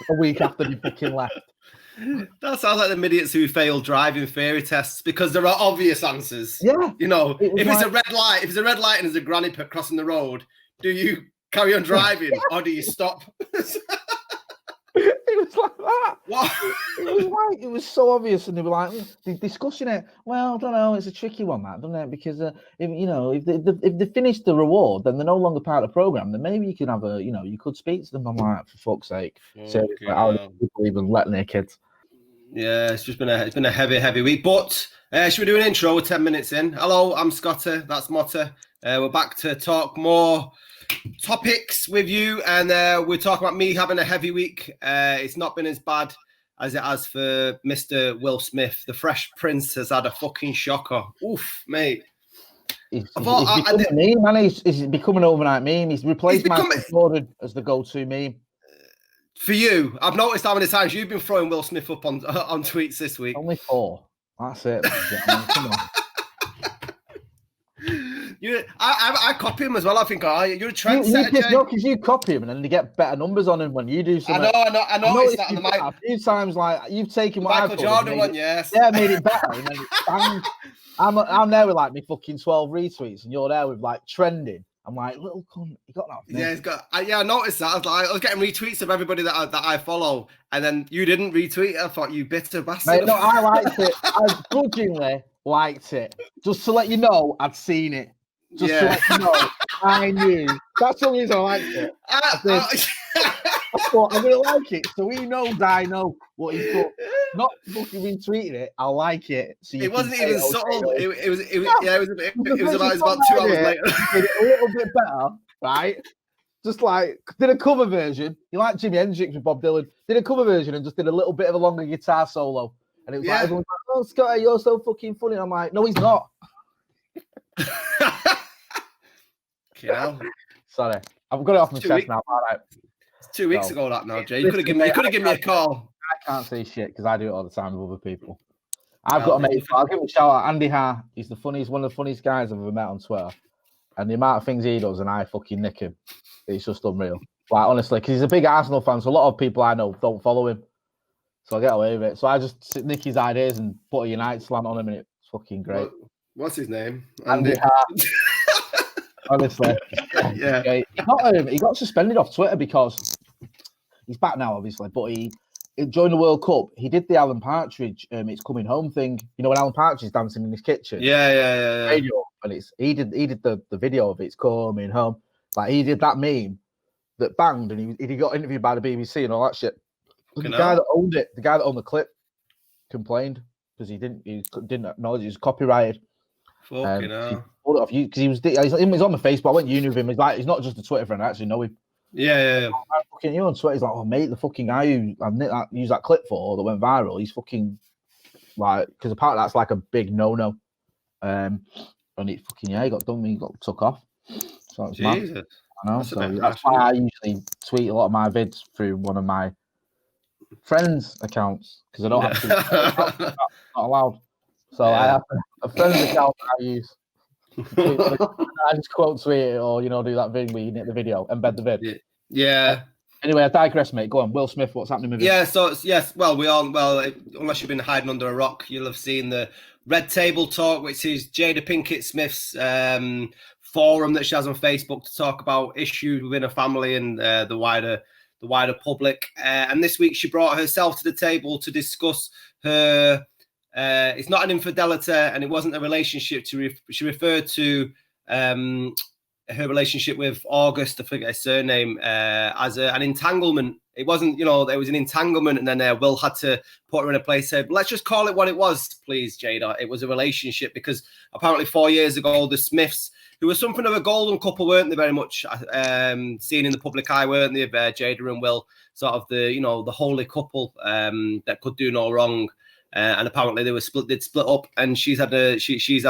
a week after he fucking left. That sounds like the idiots who failed driving theory tests because there are obvious answers. Yeah. You know, if it's a red light, and there's a granny crossing the road, do you carry on driving or do you stop? It was like that. What? It was so obvious, and they were like discussing it. Well, I don't know. It's a tricky one, that, doesn't it? Because if they finish the reward, then they're no longer part of the program. Then maybe you can have you could speak to them. I'm like, for fuck's sake, how do people even let their kids? Yeah, it's been a heavy week. But should we do an intro? We're 10 minutes in. Hello, I'm Scotty. That's Motty. We're back to talk more topics with you, and we're talking about me having a heavy week. It's not been as bad as it has for Mr. Will Smith. The Fresh Prince has had a fucking shocker. Oof, mate. He's becoming a meme, man. He's becoming an overnight meme. He's replaced Michael Jordan as the go-to meme. For you, I've noticed how many times you've been throwing Will Smith up on tweets this week. Only 4. That's it. Come on. I copy him as well. I think, you're a trendsetter. No, because you copy him and then you get better numbers on him when you do something. I noticed that on a few times, like you've taken what Michael Jordan one, yes. Yeah, made it better. And then I'm there with like me fucking 12 retweets, and you're there with like trending. I'm like, little cunt, you got that? Yeah, he's got. I noticed that. I was getting retweets of everybody that I follow, and then you didn't retweet it. I thought, you bitter bastard. Mate, no, I liked it. I grudgingly liked it, just to let you know I'd seen it. Just to let you know, I knew. That's the reason I liked it. I thought I'm gonna like it, so he knows I know what he's got. Not fucking retweeting it. I like it. So it wasn't even subtle. It was about 2 hours later. Did it a little bit better, right? Just like did a cover version. You like Jimi Hendrix with Bob Dylan? Did a cover version and just did a little bit of a longer guitar solo. And it was like everyone's like, "Oh, Scotty, you're so fucking funny." I'm like, "No, he's not." Sorry, I've got it off my chest now. All right. It's 2 weeks ago that now, Jay. You could have given me a call. I can't say shit because I do it all the time with other people. I've got a mate. I'll give him a shout out. Andy Ha. He's one of the funniest guys I've ever met on Twitter. And the amount of things he does, and I fucking nick him. It's just unreal. Like honestly, because he's a big Arsenal fan, so a lot of people I know don't follow him. So I get away with it. So I just nick his ideas and put a United slant on him, and it's fucking great. What's his name? Andy Ha. Honestly, yeah. He got suspended off Twitter because he's back now, obviously. But he during the World Cup, he did the Alan Partridge "It's Coming Home" thing. You know when Alan Partridge is dancing in his kitchen. Yeah. Radio, and he did the video of "It's Coming Home." Like he did that meme that banged, and he got interviewed by the BBC and all that shit. The guy that owned it, the guy that owned the clip, complained because he didn't acknowledge it was copyrighted. Fucking hell. Pulled it off you because he was on my Facebook. I went uni with him. He's like, he's not just a Twitter friend. I actually know him. Yeah. I'm fucking you on Twitter. He's like, oh mate, the fucking guy who I used that clip for that went viral. He's fucking like, because apparently that's like a big no. And he fucking he got done. He got took off. So it's mad. I know. That's why I usually tweet a lot of my vids through one of my friends' accounts because I don't have to. Not allowed. So I have a friend's account that I use. I just quote tweet it or do that thing where you nick the video, embed the vid. Yeah. Anyway, I digress, mate. Go on, Will Smith. What's happening with him? Yeah. So yes. Well, unless you've been hiding under a rock, you'll have seen the Red Table Talk, which is Jada Pinkett-Smith's forum that she has on Facebook to talk about issues within her family and the wider public. And this week she brought herself to the table to discuss her. It's not an infidelity, and it wasn't a relationship. She referred to her relationship with August, I forget his surname, as an entanglement. It wasn't, there was an entanglement, and then Will had to put her in a place. Said, "Let's just call it what it was, please, Jada. It was a relationship," because apparently 4 years ago, the Smiths, who were something of a golden couple, weren't they? Very much seen in the public eye, weren't they? Jada and Will, sort of the holy couple that could do no wrong. And apparently they'd split up, and she's had a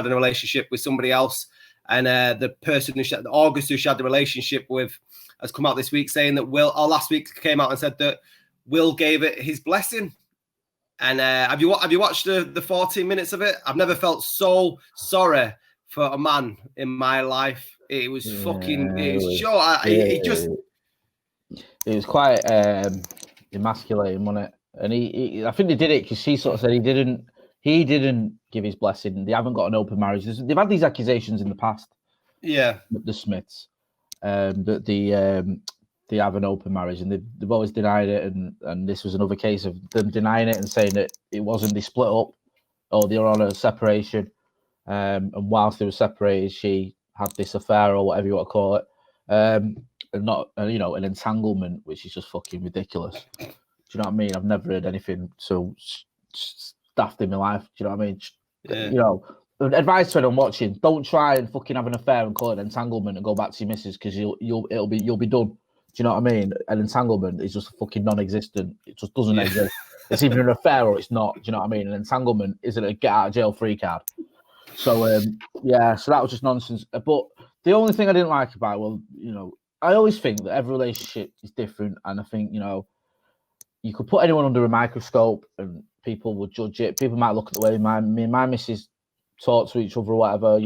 relationship with somebody else. And the person August, who she had the relationship with, has come out this week saying that last week came out and said that Will gave it his blessing. And have you watched the 14 minutes of it? I've never felt so sorry for a man in my life. It was fucking. It was sure. It was quite. emasculating, wasn't it? And he I think they did it because she sort of said he didn't give his blessing. They haven't got an open marriage. They've had these accusations in the past. Yeah, the Smiths, that they have an open marriage, and they've always denied it. And this was another case of them denying it and saying that it wasn't. They split up, or they were on a separation. And whilst they were separated, she had this affair or whatever you want to call it, and not an entanglement, which is just fucking ridiculous. Do you know what I mean? I've never heard anything so daft in my life. Do you know what I mean? Yeah. Advice to anyone watching: don't try and fucking have an affair and call it an entanglement and go back to your missus, because you'll be done. Do you know what I mean? An entanglement is just fucking non-existent. It just doesn't exist. It's either an affair or it's not. Do you know what I mean? An entanglement isn't a get out of jail free card. So so that was just nonsense. But the only thing I didn't like about it, I always think that every relationship is different, and I think you could put anyone under a microscope and people would judge it. People might look at the way me and my missus talk to each other or whatever.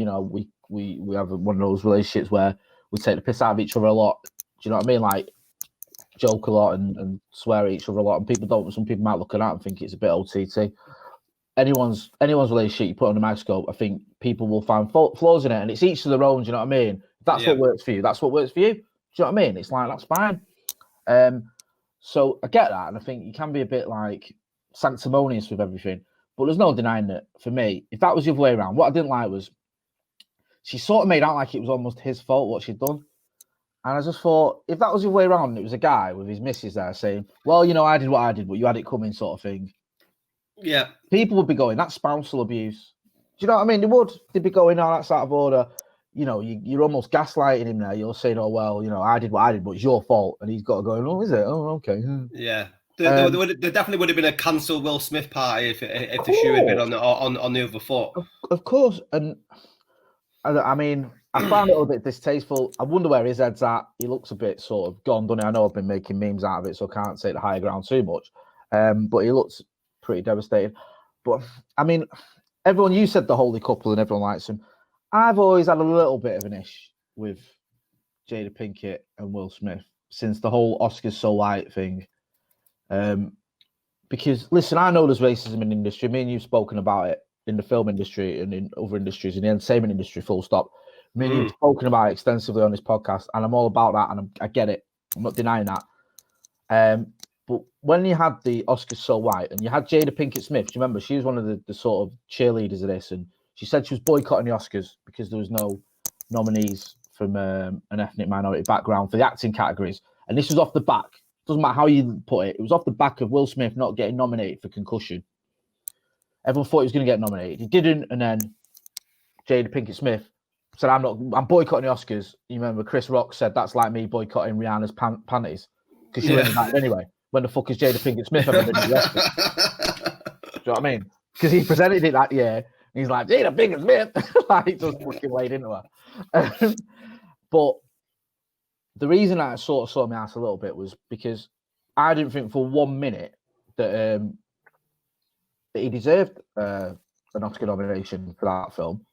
We have one of those relationships where we take the piss out of each other a lot. Do you know what I mean? Like joke a lot and swear at each other a lot. And people don't. Some people might look at that and think it's a bit OTT. Anyone's relationship you put on a microscope, I think people will find flaws in it, and it's each to their own. Do you know what I mean? If that's what works for you, that's what works for you. Do you know what I mean? It's like, that's fine. So I get that, and I think you can be a bit like sanctimonious with everything, but there's no denying that for me, if that was the other way around, what I didn't like was she sort of made out like it was almost his fault what she'd done. And I just thought, if that was the other way around, and it was a guy with his missus there saying, well, I did what I did, but you had it coming, sort of thing. Yeah. People would be going, that's spousal abuse. Do you know what I mean? They'd be going, oh, that's out of order. You're almost gaslighting him there. You're saying, oh, well, I did what I did, but it's your fault. And he's got to go, oh, is it? Oh, okay. Yeah. There definitely would have been a cancel Will Smith party if the shoe had been on the other foot. Of course. And I mean, I found it a little bit distasteful. I wonder where his head's at. He looks a bit sort of gone, doesn't he? I know I've been making memes out of it, so I can't take the higher ground too much. But he looks pretty devastated. But I mean, you said the holy couple and everyone likes him. I've always had a little bit of an issue with Jada Pinkett and Will Smith since the whole Oscars so white thing. Because listen, I know there's racism in the industry. Me and you've spoken about it in the film industry and in other industries, in the entertainment industry, full stop. Me and you've spoken about it extensively on this podcast, and I'm all about that, and I get it. I'm not denying that. But when you had the Oscars so white, and you had Jada Pinkett-Smith, do you remember? She was one of the sort of cheerleaders of this, and she said she was boycotting the Oscars because there was no nominees from an ethnic minority background for the acting categories. And this was off the back. Doesn't matter how you put it. It was off the back of Will Smith not getting nominated for Concussion. Everyone thought he was going to get nominated. He didn't, and then Jada Pinkett-Smith said, I'm boycotting the Oscars. You remember Chris Rock said, that's like me boycotting Rihanna's panties because she went invited anyway. When the fuck is Jada Pinkett-Smith ever been arrested? Do you know what I mean? Because he presented it that year. And he's like, Jada Pinkett-Smith. Like, just fucking laid into her. But the reason I sort of saw my ass a little bit was because I didn't think for 1 minute that he deserved an Oscar nomination for that film.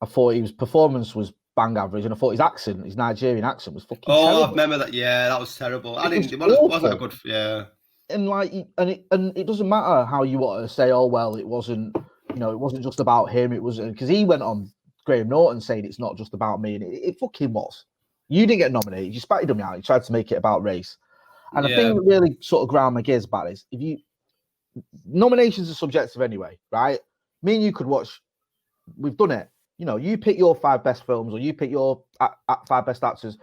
I thought his performance was bang average, and I thought his Nigerian accent was fucking terrible. I remember that. Yeah, that was terrible. It wasn't a good. Yeah. And it doesn't matter how you want to say, oh well, it wasn't just about him. It wasn't, because he went on Graham Norton saying it's not just about me, and it fucking was. You didn't get nominated. You spat your dummy out. You tried to make it about race. And the thing that really sort of ground my gears about this, nominations are subjective anyway, right? Me and you could watch. We've done it. You pick your 5 best films, or you pick your 5 best actors,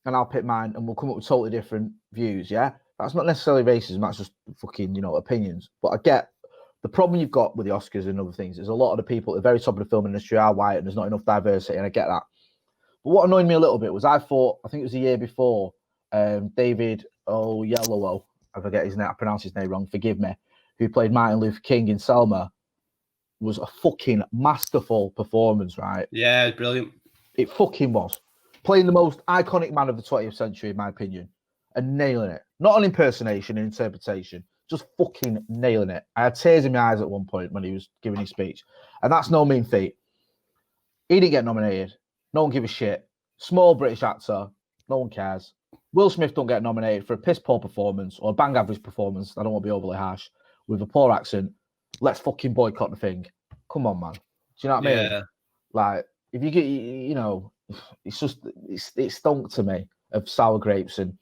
and I'll pick mine, and we'll come up with totally different views, yeah? That's not necessarily racism, that's just fucking, opinions. But I get the problem you've got with the Oscars and other things is a lot of the people at the very top of the film industry are white, and there's not enough diversity, and I get that. But what annoyed me a little bit was I think it was the year before, David Oyelowo, I forget his name, I pronounce his name wrong, forgive me, who played Martin Luther King in Selma, was a fucking masterful performance, right? Yeah, brilliant. It fucking was. Playing the most iconic man of the 20th century, in my opinion, and nailing it. Not on impersonation and interpretation, just fucking nailing it. I had tears in my eyes at one point when he was giving his speech. And that's no mean feat. He didn't get nominated. No one gives a shit. Small British actor. No one cares. Will Smith don't get nominated for a piss poor performance or a bang average performance. I don't want to be overly harsh with a poor accent. Let's fucking boycott the thing. Come on, man. Do you know what I mean? Like, if you get, it's just it stunk to me of sour grapes, and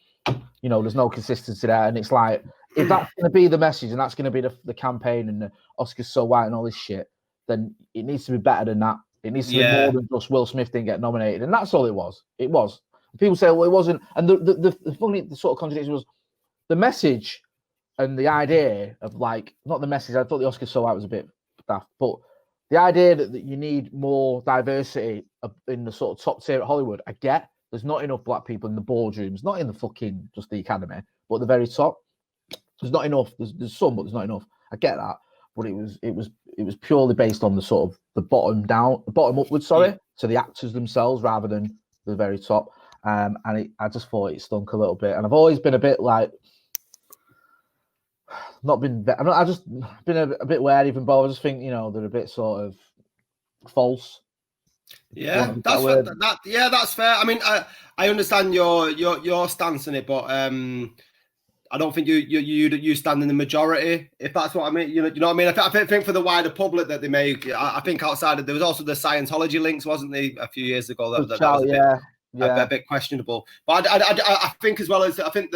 there's no consistency there. And it's like, if that's going to be the message and that's going to be the campaign and the Oscars so white and all this shit, then it needs to be better than that. It needs to be more than just Will Smith didn't get nominated, and that's all it was. It was. People say, well, it wasn't. And the funny sort of contradiction was the message and the idea of, like, not the message. I thought the Oscars so white was a bit daft, but the idea that you need more diversity in the sort of top tier at Hollywood, I get. There's not enough black people in the boardrooms, not in the fucking just the Academy, but at the very top. There's not enough. There's some, but there's not enough. I get that, but it was purely based on the sort of the bottom upwards, to the actors themselves rather than the very top. And I just thought it stunk a little bit. And I've always been a bit like, I've just been a bit wary even, but I just think, they're a bit sort of false. Yeah, that's fair. I mean, I understand your stance on it, but I don't think you stand in the majority, if that's what I mean. You know what I mean? I think for the wider public that they make, I think outside of, there was also the Scientology links, wasn't there, a few years ago? That was a bit questionable. But I think as well as, I think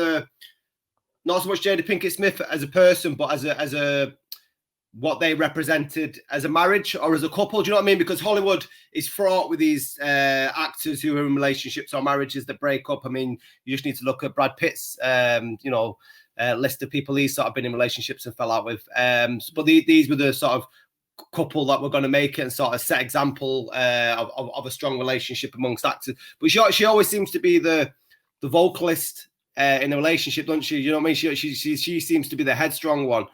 not so much Jada Pinkett-Smith as a person, but as a what they represented as a marriage or as a couple. Do you know what I mean? Because Hollywood is fraught with these actors who are in relationships or marriages that break up. I mean, you just need to look at Brad Pitt's, list of people he's sort of been in relationships and fell out with. But these were the sort of couple that were going to make it and sort of set example of a strong relationship amongst actors. But she always seems to be the vocalist in a relationship, doesn't she? You know what I mean? She seems to be the headstrong one.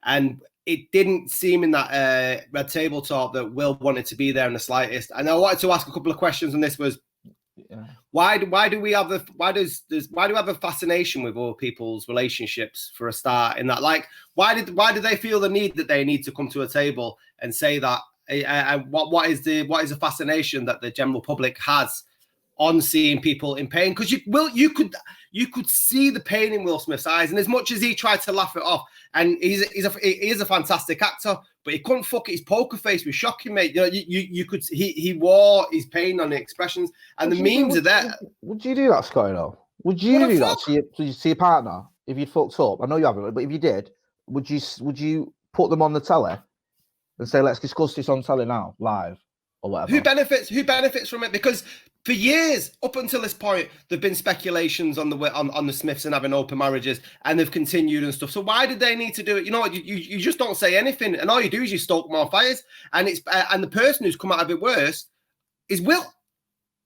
And it didn't seem in that Red Table Talk that Will wanted to be there in the slightest. And I wanted to ask a couple of questions on this. Why do we have a fascination with all people's relationships for a start? In that, like, why do they feel the need that they need to come to a table and say that? What is the fascination that the general public has on seeing people in pain? Because you could see the pain in Will Smith's eyes, and as much as he tried to laugh it off, and he is a fantastic actor, but he couldn't fuck it. His poker face was shocking, mate. You could he wore his pain on the expressions, and the memes are there. Would you do that, Scotty? Though, would you do that to your partner if you'd fucked up? I know you haven't, but if you did, would you put them on the telly and say, let's discuss this on telly now, live, or whatever? Who benefits from it? Because for years, up until this point, there've been speculations on the Smiths and having open marriages, and they've continued and stuff. So why did they need to do it? You know what? You just don't say anything, and all you do is you stoke more fires. And the person who's come out of it worse is Will,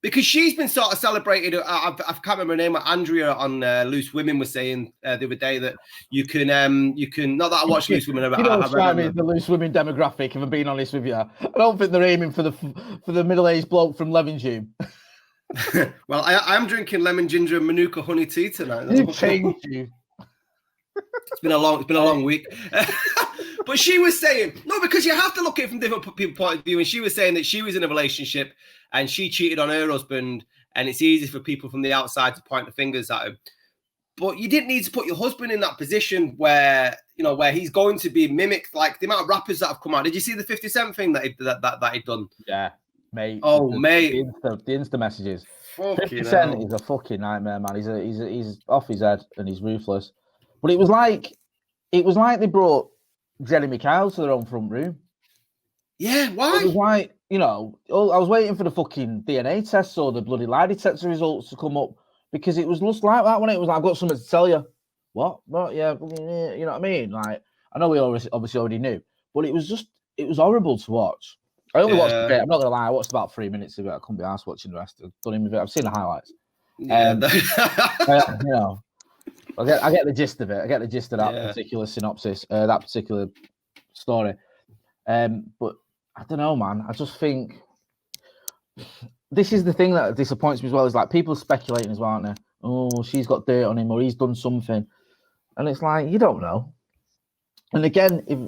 because she's been sort of celebrated. I can't remember her name. Andrea on Loose Women was saying the other day that you can not that I watch Loose Women. The Loose Women demographic. If I'm being honest with you, I don't think they're aiming for the middle-aged bloke from Levenshulme. Well, I am drinking lemon ginger and Manuka honey tea tonight. It's been a long week. But she was saying, no, because you have to look at it from different people's point of view. And she was saying that she was in a relationship and she cheated on her husband, and it's easy for people from the outside to point the fingers at him. But you didn't need to put your husband in that position where he's going to be mimicked, like the amount of rappers that have come out. Did you see the 50 Cent thing that he'd done? Yeah, mate. Oh, mate. The Insta messages. 50 Cent is a fucking nightmare, man. He's off his head and he's ruthless. But it was like they brought Jeremy Kyle to their own front room. Yeah, why? It was like, I was waiting for the fucking DNA tests or the bloody lie detector results to come up, because it was just like that when it was like, I've got something to tell you. What? Well, yeah, you know what I mean? Like, I know we obviously already knew, but it was horrible to watch. I only watched a bit. I'm not gonna lie. I watched about 3 minutes of it. I couldn't be arsed watching the rest. I've seen the highlights. Yeah. I get the gist of it. I get the gist of that particular synopsis, that particular story. But I don't know, man. I just think this is the thing that disappoints me as well. Is like people speculating as well, aren't they? Oh, she's got dirt on him, or he's done something, and it's like you don't know. And again, if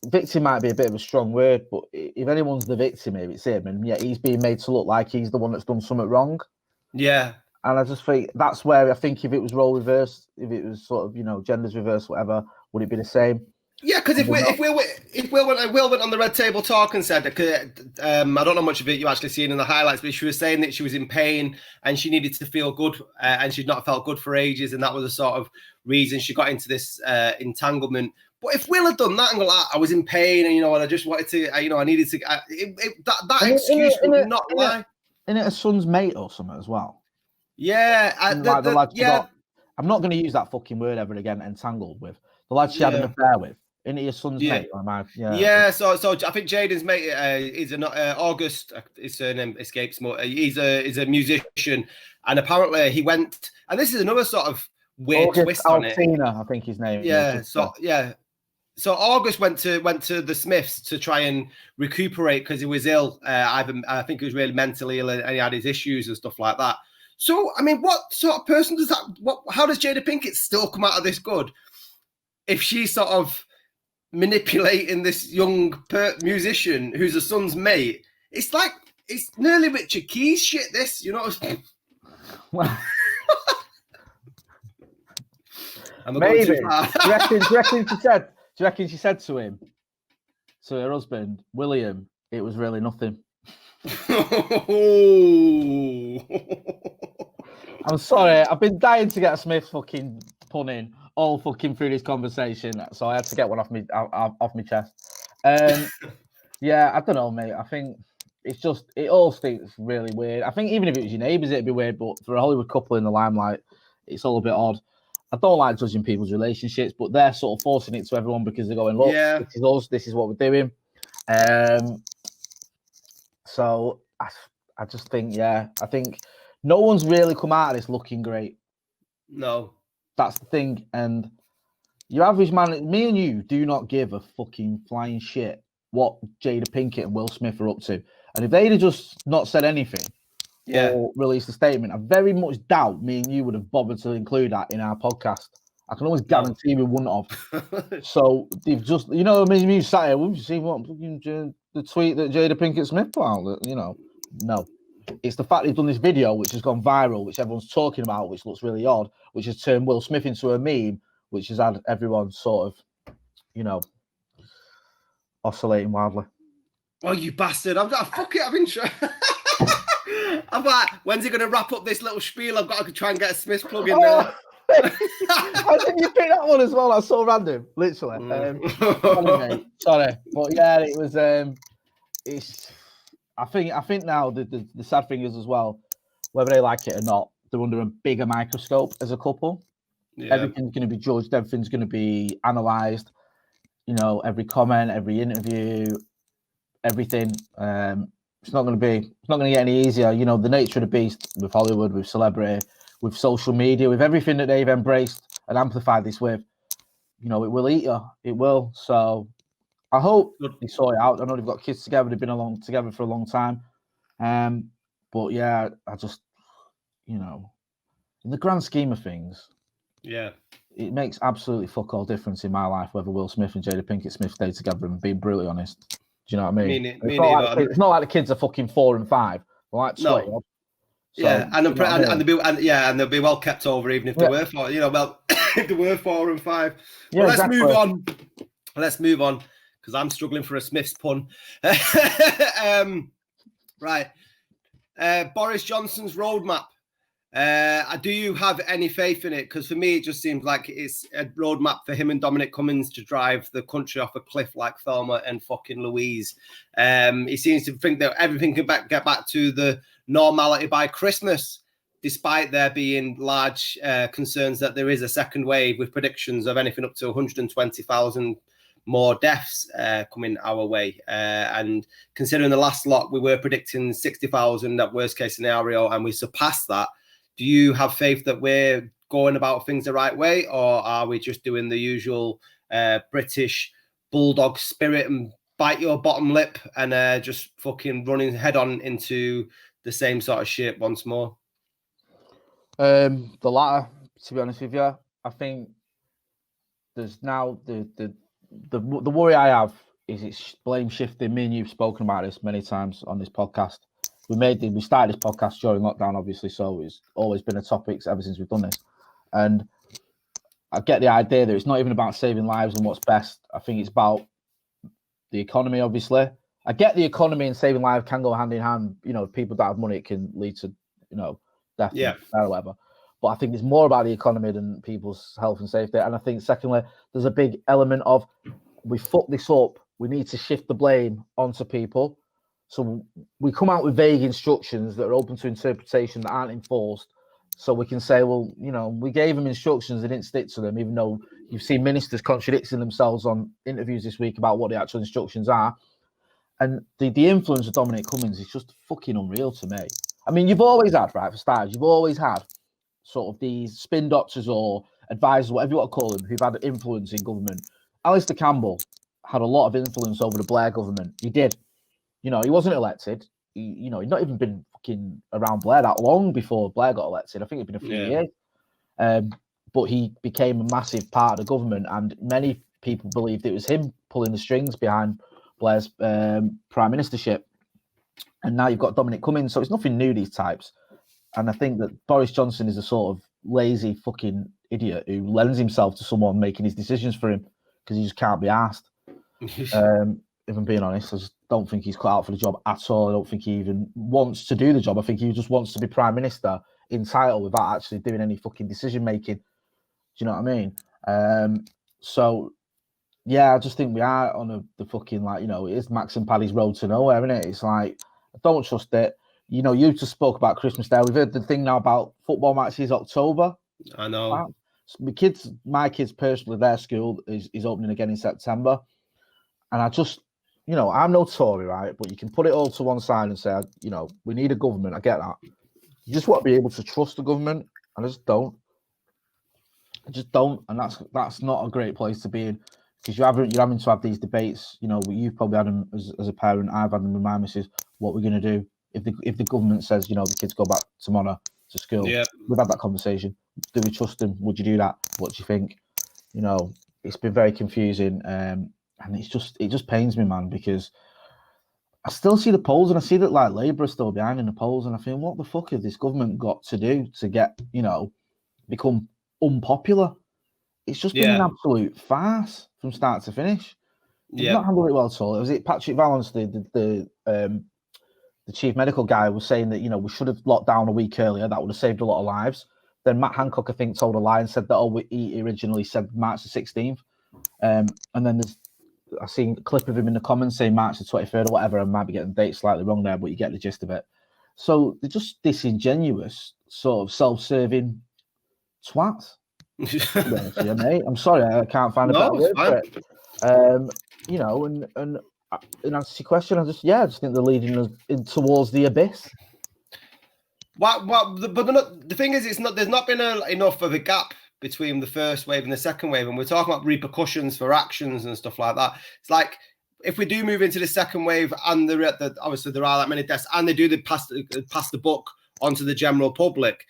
victim might be a bit of a strong word, but if anyone's the victim, maybe it's him, and yet he's being made to look like he's the one that's done something wrong. Yeah. And I just think that's where I think if it was role reversed, if it was sort of, you know, genders reversed, whatever, would it be the same? Yeah, because if Will went on the Red Table Talk and said, I don't know much of it you actually seen in the highlights, but she was saying that she was in pain and she needed to feel good, and she'd not felt good for ages, and that was the sort of reason she got into this entanglement. But if Will had done that and go, like, I was in pain, and and I just wanted to, I needed to, that excuse would not lie. Isn't it a son's mate or something as well? Yeah, I'm not going to use that fucking word ever again. Entangled with the lad she had an affair with. Isn't he your son's mate? Or am I? Yeah. So I think Jaden's mate is August. His surname escapes me. He's a musician, and apparently he went. And this is another sort of weird twist on it. I think his name. Yeah. So August went to the Smiths to try and recuperate because he was ill. I think he was really mentally ill, and he had his issues and stuff like that. So I mean, what sort of person does that? How does Jada Pinkett still come out of this good if she's sort of manipulating this young musician who's a son's mate? It's like it's nearly Richard Keys shit. This, you know. Maybe. Do you reckon she said to him, to her husband, William, it was really nothing? I'm sorry. I've been dying to get a Smith fucking pun in all fucking through this conversation, so I had to get one off my chest. Yeah, I don't know, mate. I think it's just it all stinks really weird. I think even if it was your neighbours, it'd be weird. But for a Hollywood couple in the limelight, it's all a bit odd. I don't like judging people's relationships, but they're sort of forcing it to everyone because they're going, look, This is us. This is what we're doing. So I just think, I think no one's really come out of this looking great. No. That's the thing. And your average man, me and you, do not give a fucking flying shit what Jada Pinkett and Will Smith are up to. And if they'd have just not said anything or released a statement, I very much doubt me and you would have bothered to include that in our podcast. I can always guarantee we wouldn't have. So they've just, you know, me sat here, we've seen what the tweet that Jada Pinkett Smith put out. You know, no. It's the fact they've done this video, which has gone viral, which everyone's talking about, which looks really odd, which has turned Will Smith into a meme, which has had everyone sort of, you know, oscillating wildly. Oh, you bastard. I've been trying. I'm like, when's he going to wrap up this little spiel? I've got to try and get a Smith plug in there. How did you pick that one as well? That's so random, literally. Sorry. But yeah, it was, it's, I think now the sad thing is as well, whether they like it or not, they're under a bigger microscope as a couple. Yeah. Everything's going to be judged. Everything's going to be analysed. You know, every comment, every interview, everything. It's not going to get any easier. You know, the nature of the beast with Hollywood, with celebrity, with social media, with everything that they've embraced and amplified this with. You know, it will eat you. It will. So I hope they sort it out. I know they've got kids together. They've been together for a long time. But yeah, I just, you know, in the grand scheme of things, it makes absolutely fuck all difference in my life whether Will Smith and Jada Pinkett Smith stay together. And being brutally honest, do you know what I mean? It's not like the kids are fucking 4 and 5. They're like 20. So, and they'll be well kept over even if they were 4. You know, well, if they were 4 and 5. Yeah, well, let's move on. Because I'm struggling for a Smith's pun. Right. Boris Johnson's roadmap. Do you have any faith in it? Because for me, it just seems like it's a roadmap for him and Dominic Cummings to drive the country off a cliff like Selma and fucking Louise. He seems to think that everything can get back to the normality by Christmas, despite there being large concerns that there is a second wave with predictions of anything up to 120,000 more deaths coming our way. And considering the last lot, we were predicting 60,000 at worst case scenario, and we surpassed that. Do you have faith that we're going about things the right way, or are we just doing the usual British bulldog spirit and bite your bottom lip and just fucking running head on into the same sort of shit once more? The latter, to be honest with you. I think there's now the worry I have is it's blame shifting. Me and you've spoken about this many times on this podcast. we started this podcast during lockdown, obviously, so it's always been a topic ever since we've done this. And I get the idea that it's not even about saving lives and what's best. I think it's about the economy, obviously. I get the economy and saving lives can go hand in hand. You know, if people don't have money, it can lead to, death or whatever. But I think it's more about the economy than people's health and safety. And I think, secondly, there's a big element of we fucked this up. We need to shift the blame onto people. So we come out with vague instructions that are open to interpretation that aren't enforced. So we can say, well, we gave them instructions, they didn't stick to them, even though you've seen ministers contradicting themselves on interviews this week about what the actual instructions are. And the influence of Dominic Cummings is just fucking unreal to me. I mean, you've always had, right, for starters, you've always had sort of these spin doctors or advisors, whatever you want to call them, who've had influence in government. Alistair Campbell had a lot of influence over the Blair government. He did. He wasn't elected. He'd not even been fucking around Blair that long before Blair got elected. I think it'd been a few years. But he became a massive part of the government, and many people believed it was him pulling the strings behind Blair's prime ministership. And now you've got Dominic Cummings, so it's nothing new, these types. And I think that Boris Johnson is a sort of lazy fucking idiot who lends himself to someone making his decisions for him because he just can't be asked. If I'm being honest, I just don't think he's cut out for the job at all. I don't think he even wants to do the job. I think he just wants to be prime minister in title without actually doing any fucking decision making. Do you know what I mean? So yeah, I just think we are on the fucking, it is Max and Paddy's road to nowhere, isn't it? It's like, I don't trust it. You just spoke about Christmas Day. We've heard the thing now about football matches October. I know. Wow. My kids personally, their school is opening again in September. And I just, I'm no Tory, right? But you can put it all to one side and say, we need a government. I get that. You just want to be able to trust the government. And I just don't. And that's not a great place to be in, because you're having to have these debates. You've probably had them as a parent. I've had them with my missus. What we're going to do if the government says, the kids go back tomorrow to school. Yeah. We've had that conversation. Do we trust them? Would you do that? What do you think? It's been very confusing. And it just pains me, man, because I still see the polls, and I see that Labour are still behind in the polls, and I think, what the fuck has this government got to do to get, become unpopular? It's just been an absolute farce from start to finish. They've not handled it well at all. Was it Patrick Vallance, the chief medical guy, was saying that, we should have locked down a week earlier. That would have saved a lot of lives. Then Matt Hancock, I think, told a lie and said that, he originally said March the 16th. And then I've seen a clip of him in the comments saying March the 23rd or whatever. I might be getting the date slightly wrong there, but you get the gist of it. So they're just disingenuous, sort of self-serving twats. Mate. I'm sorry, I can't find a better word for it. And in answer to your question, I just think they're leading us towards the abyss. But the thing is, there's not been enough of a gap between the first wave and the second wave, and we're talking about repercussions for actions and stuff like that. It's like, if we do move into the second wave, and obviously there are that many deaths, and they do pass the buck onto the general public,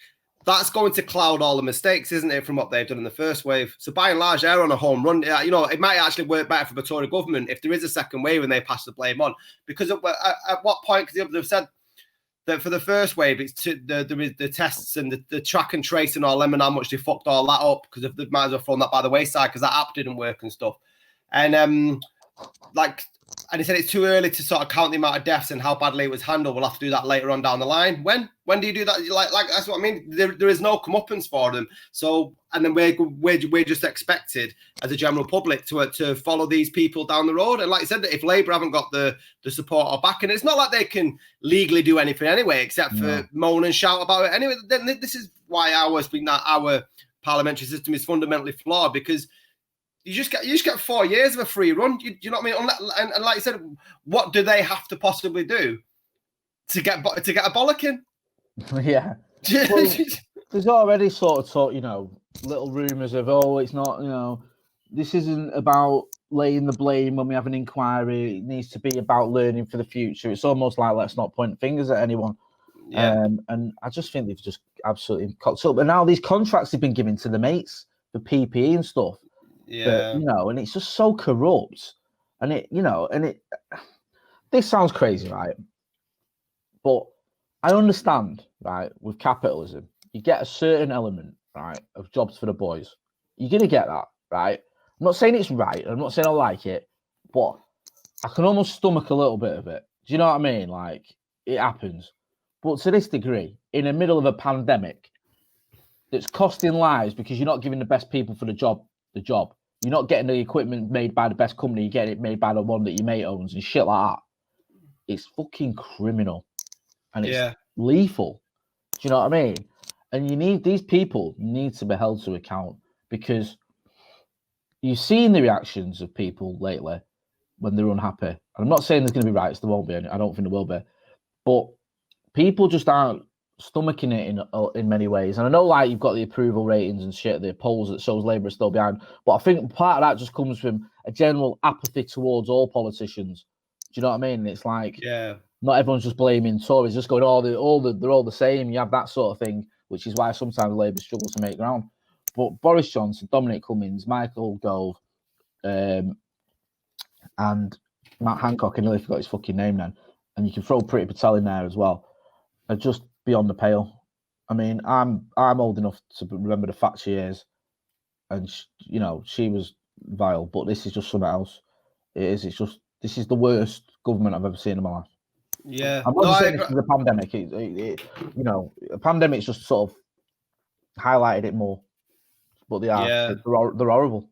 that's going to cloud all the mistakes, isn't it, from what they've done in the first wave? So by and large, they're on a home run. It might actually work better for the Tory government if there is a second wave and they pass the blame on. Because at what point, because they've said that for the first wave, it's the tests and the track and trace and all them, and how much they fucked all that up, because they might as well thrown that by the wayside because that app didn't work and stuff. And and he said it's too early to sort of count the amount of deaths and how badly it was handled. We'll have to do that later on down the line. When do you do that? Like that's what I mean. There is no comeuppance for them. So, and then we're just expected as a general public to follow these people down the road. And like I said, if Labour haven't got the support or backing, it's not like they can legally do anything anyway, except for moan and shout about it. Anyway, then this is why I always think that our parliamentary system is fundamentally flawed, because you just get 4 years of a free run. Do you know what I mean? And like I said, what do they have to possibly do to get a bollocking? Yeah. Well, there's already sort of talk, little rumours of, it's not, this isn't about laying the blame when we have an inquiry. It needs to be about learning for the future. It's almost like, let's not point fingers at anyone. Yeah. And I just think they've just absolutely cocked up. And now these contracts have been given to the mates for PPE and stuff. Yeah. But, and it's just so corrupt. And this sounds crazy, right? But I understand, right, with capitalism, you get a certain element, right, of jobs for the boys. You're going to get that, right? I'm not saying it's right. I'm not saying I like it, but I can almost stomach a little bit of it. Do you know what I mean? Like, it happens. But to this degree, in the middle of a pandemic that's costing lives because you're not giving the best people for the job. You're not getting the equipment made by the best company. You're getting it made by the one that your mate owns and shit like that. It's fucking criminal. And it's lethal. Do you know what I mean? And these people need to be held to account because you've seen the reactions of people lately when they're unhappy. And I'm not saying there's going to be riots. There won't be any. I don't think there will be. But people just aren't stomaching it in many ways. And I know, like, you've got the approval ratings and shit, the polls that shows Labour is still behind. But I think part of that just comes from a general apathy towards all politicians. Do you know what I mean? It's like, not everyone's just blaming Tories, just going, they're all the same. You have that sort of thing, which is why sometimes Labour struggles to make ground. But Boris Johnson, Dominic Cummings, Michael Gove, and Matt Hancock, I nearly forgot his fucking name then, and you can throw Priti Patel in there as well, are just beyond the pale. I mean, I'm old enough to remember the Thatcher years, and she was vile, but this is just something else. This is the worst government I've ever seen in my life. Yeah, I'm not saying this is a pandemic. A pandemic's just sort of highlighted it more, but they are. Yeah. They're horrible.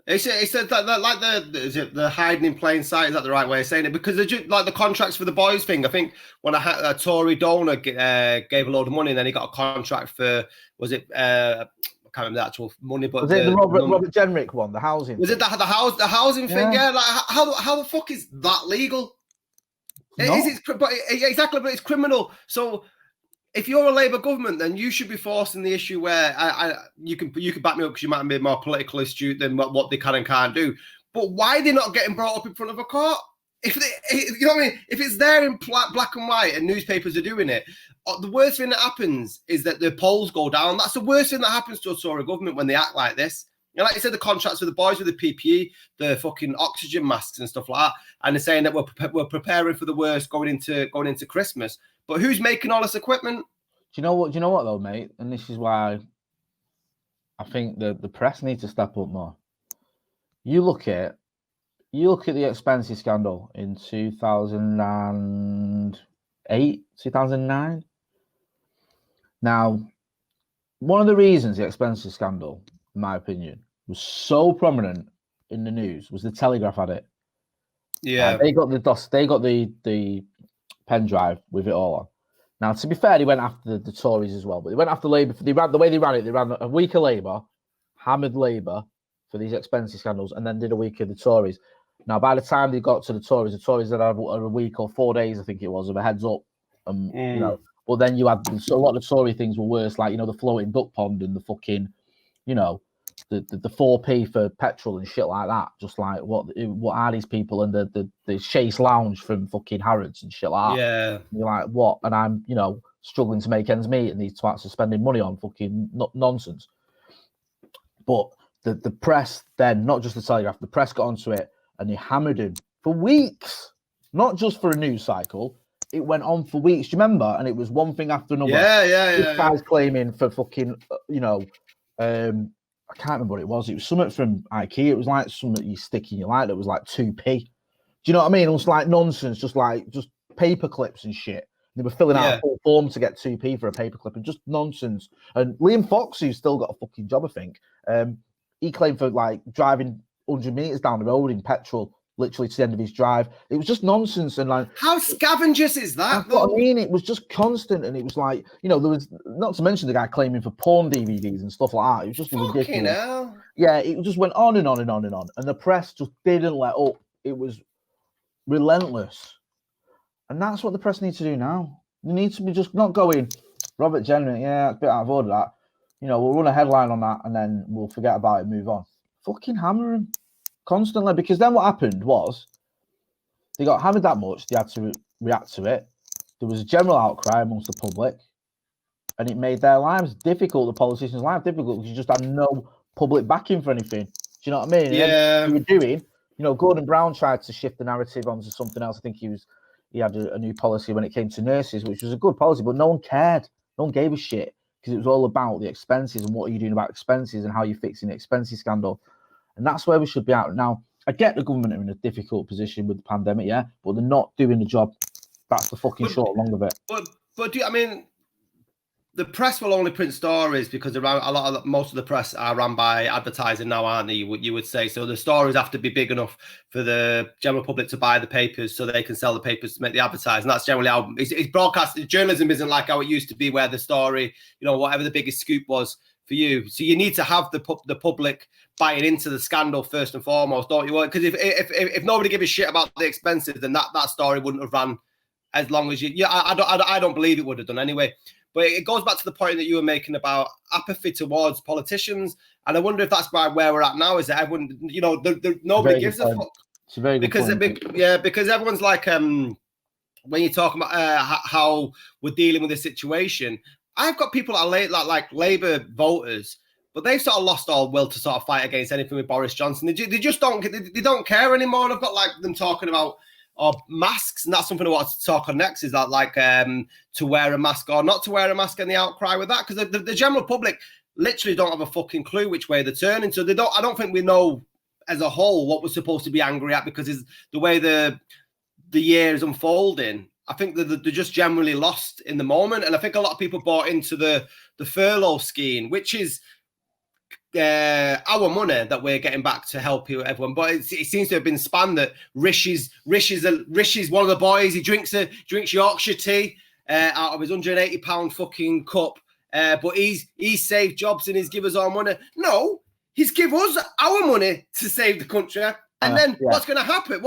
It's like the hiding in plain sight. Is that the right way of saying it? Because they're just, like the contracts for the boys thing. I think when a Tory donor gave a load of money, and then he got a contract for I can't remember the actual money, but was it the Robert Jenrick one, the housing? Was it the housing thing? Yeah, like how the fuck is that legal? Exactly, but it's criminal. So if you're a Labour government, then you should be forcing the issue where you can back me up because you might be more politically astute than what they can and can't do. But why are they not getting brought up in front of a court? You know what I mean? If it's there in black and white and newspapers are doing it, the worst thing that happens is that the polls go down. That's the worst thing that happens to a Tory government when they act like this. Like you said, the contracts with the boys with the PPE, the fucking oxygen masks and stuff like that, and they're saying that we're preparing for the worst going into Christmas. But who's making all this equipment? Do you know what though, mate? And this is why I think the press needs to step up more. You look at the expenses scandal in 2008, 2009. Now, one of the reasons the expenses scandal, in my opinion, was so prominent in the news was the Telegraph had it. Yeah, they got the pen drive with it all on. Now, to be fair, they went after the Tories as well, but they went after Labour. The way they ran it, they ran a week of Labour, hammered Labour for these expensive scandals, and then did a week of the Tories. Now, by the time they got to the Tories had a week or 4 days, I think it was, of a heads up. But then you had a lot of the Tory things were worse, like the floating duck pond and the fucking, the 4p for petrol and shit like that. Just like what are these people, and the Chase Lounge from fucking Harrods and shit like that. Yeah, and you're like, what? And I'm struggling to make ends meet, and these twats are spending money on fucking nonsense. But the press then, not just the Telegraph, the press got onto it and they hammered him for weeks, not just for a news cycle. It went on for weeks. Do you remember? And it was one thing after another. Yeah. This guy's claiming for fucking, I can't remember what it was. It was something from IKEA. It was like something you stick in your light that was like 2p. Do you know what I mean? It was like nonsense, just paper clips and shit. They were filling out a full form to get 2p for a paper clip and just nonsense. And Liam Fox, who's still got a fucking job, I think, he claimed for like driving 100 meters down the road in petrol, literally to the end of his drive. It was just nonsense. And like, how scavengers is that? That's what I mean. It was just constant, and it was like, there was, not to mention the guy claiming for porn DVDs and stuff like that. It was just ridiculous. Hell. Yeah, it just went on and on and on and on, and the press just didn't let up. It was relentless, and that's what the press needs to do now. They need to be just not going, Robert Jenrick, it's a bit out of order that. We'll run a headline on that and then we'll forget about it and move on. Fucking hammer him constantly, because then what happened was they got hammered that much, they had to react to it. There was a general outcry amongst the public, and it made their lives difficult, the politicians' lives difficult, because you just had no public backing for anything. Do you know what I mean? Yeah. They were doing, Gordon Brown tried to shift the narrative onto something else. I think he he had a new policy when it came to nurses, which was a good policy, but no one cared. No one gave a shit because it was all about the expenses and what are you doing about expenses and how you're fixing the expenses scandal. And that's where we should be at now. I get the government are in a difficult position with the pandemic, yeah, but they're not doing the job. That's the fucking short and long of it. But I mean, the press will only print stories because most of the press are run by advertising now, aren't they? You would say so. The stories have to be big enough for the general public to buy the papers, so they can sell the papers to make the advertising. That's generally how it's broadcast. Journalism isn't like how it used to be, where the story, whatever the biggest scoop was for you. So you need to have the public buying into the scandal first and foremost, don't you? Because if nobody gave a shit about the expenses, then that story wouldn't have ran as long as you. Yeah, I don't believe it would have done anyway. But it goes back to the point that you were making about apathy towards politicians, and I wonder if that's where we're at now. Is that everyone, nobody gives a fuck. It's a very good point. Because everyone's like, when you're talking about how we're dealing with the situation, I've got people that are like Labour voters, but they've sort of lost all will to sort of fight against anything with Boris Johnson. They just don't care anymore. And I've got like them talking about masks, and that's something I want to talk on next. Is that like to wear a mask or not to wear a mask, and the outcry with that, because the general public literally don't have a fucking clue which way they're turning. So I don't think we know as a whole what we're supposed to be angry at, because it's the way the year is unfolding. I think that they're just generally lost in the moment, and I think a lot of people bought into the furlough scheme, which is our money that we're getting back to help you, everyone. But it seems to have been spanned that Rishi's one of the boys. He drinks Yorkshire tea out of his £180 fucking cup. But he's saved jobs and he's give us our money. No, he's give us our money to save the country. And then what's going to happen?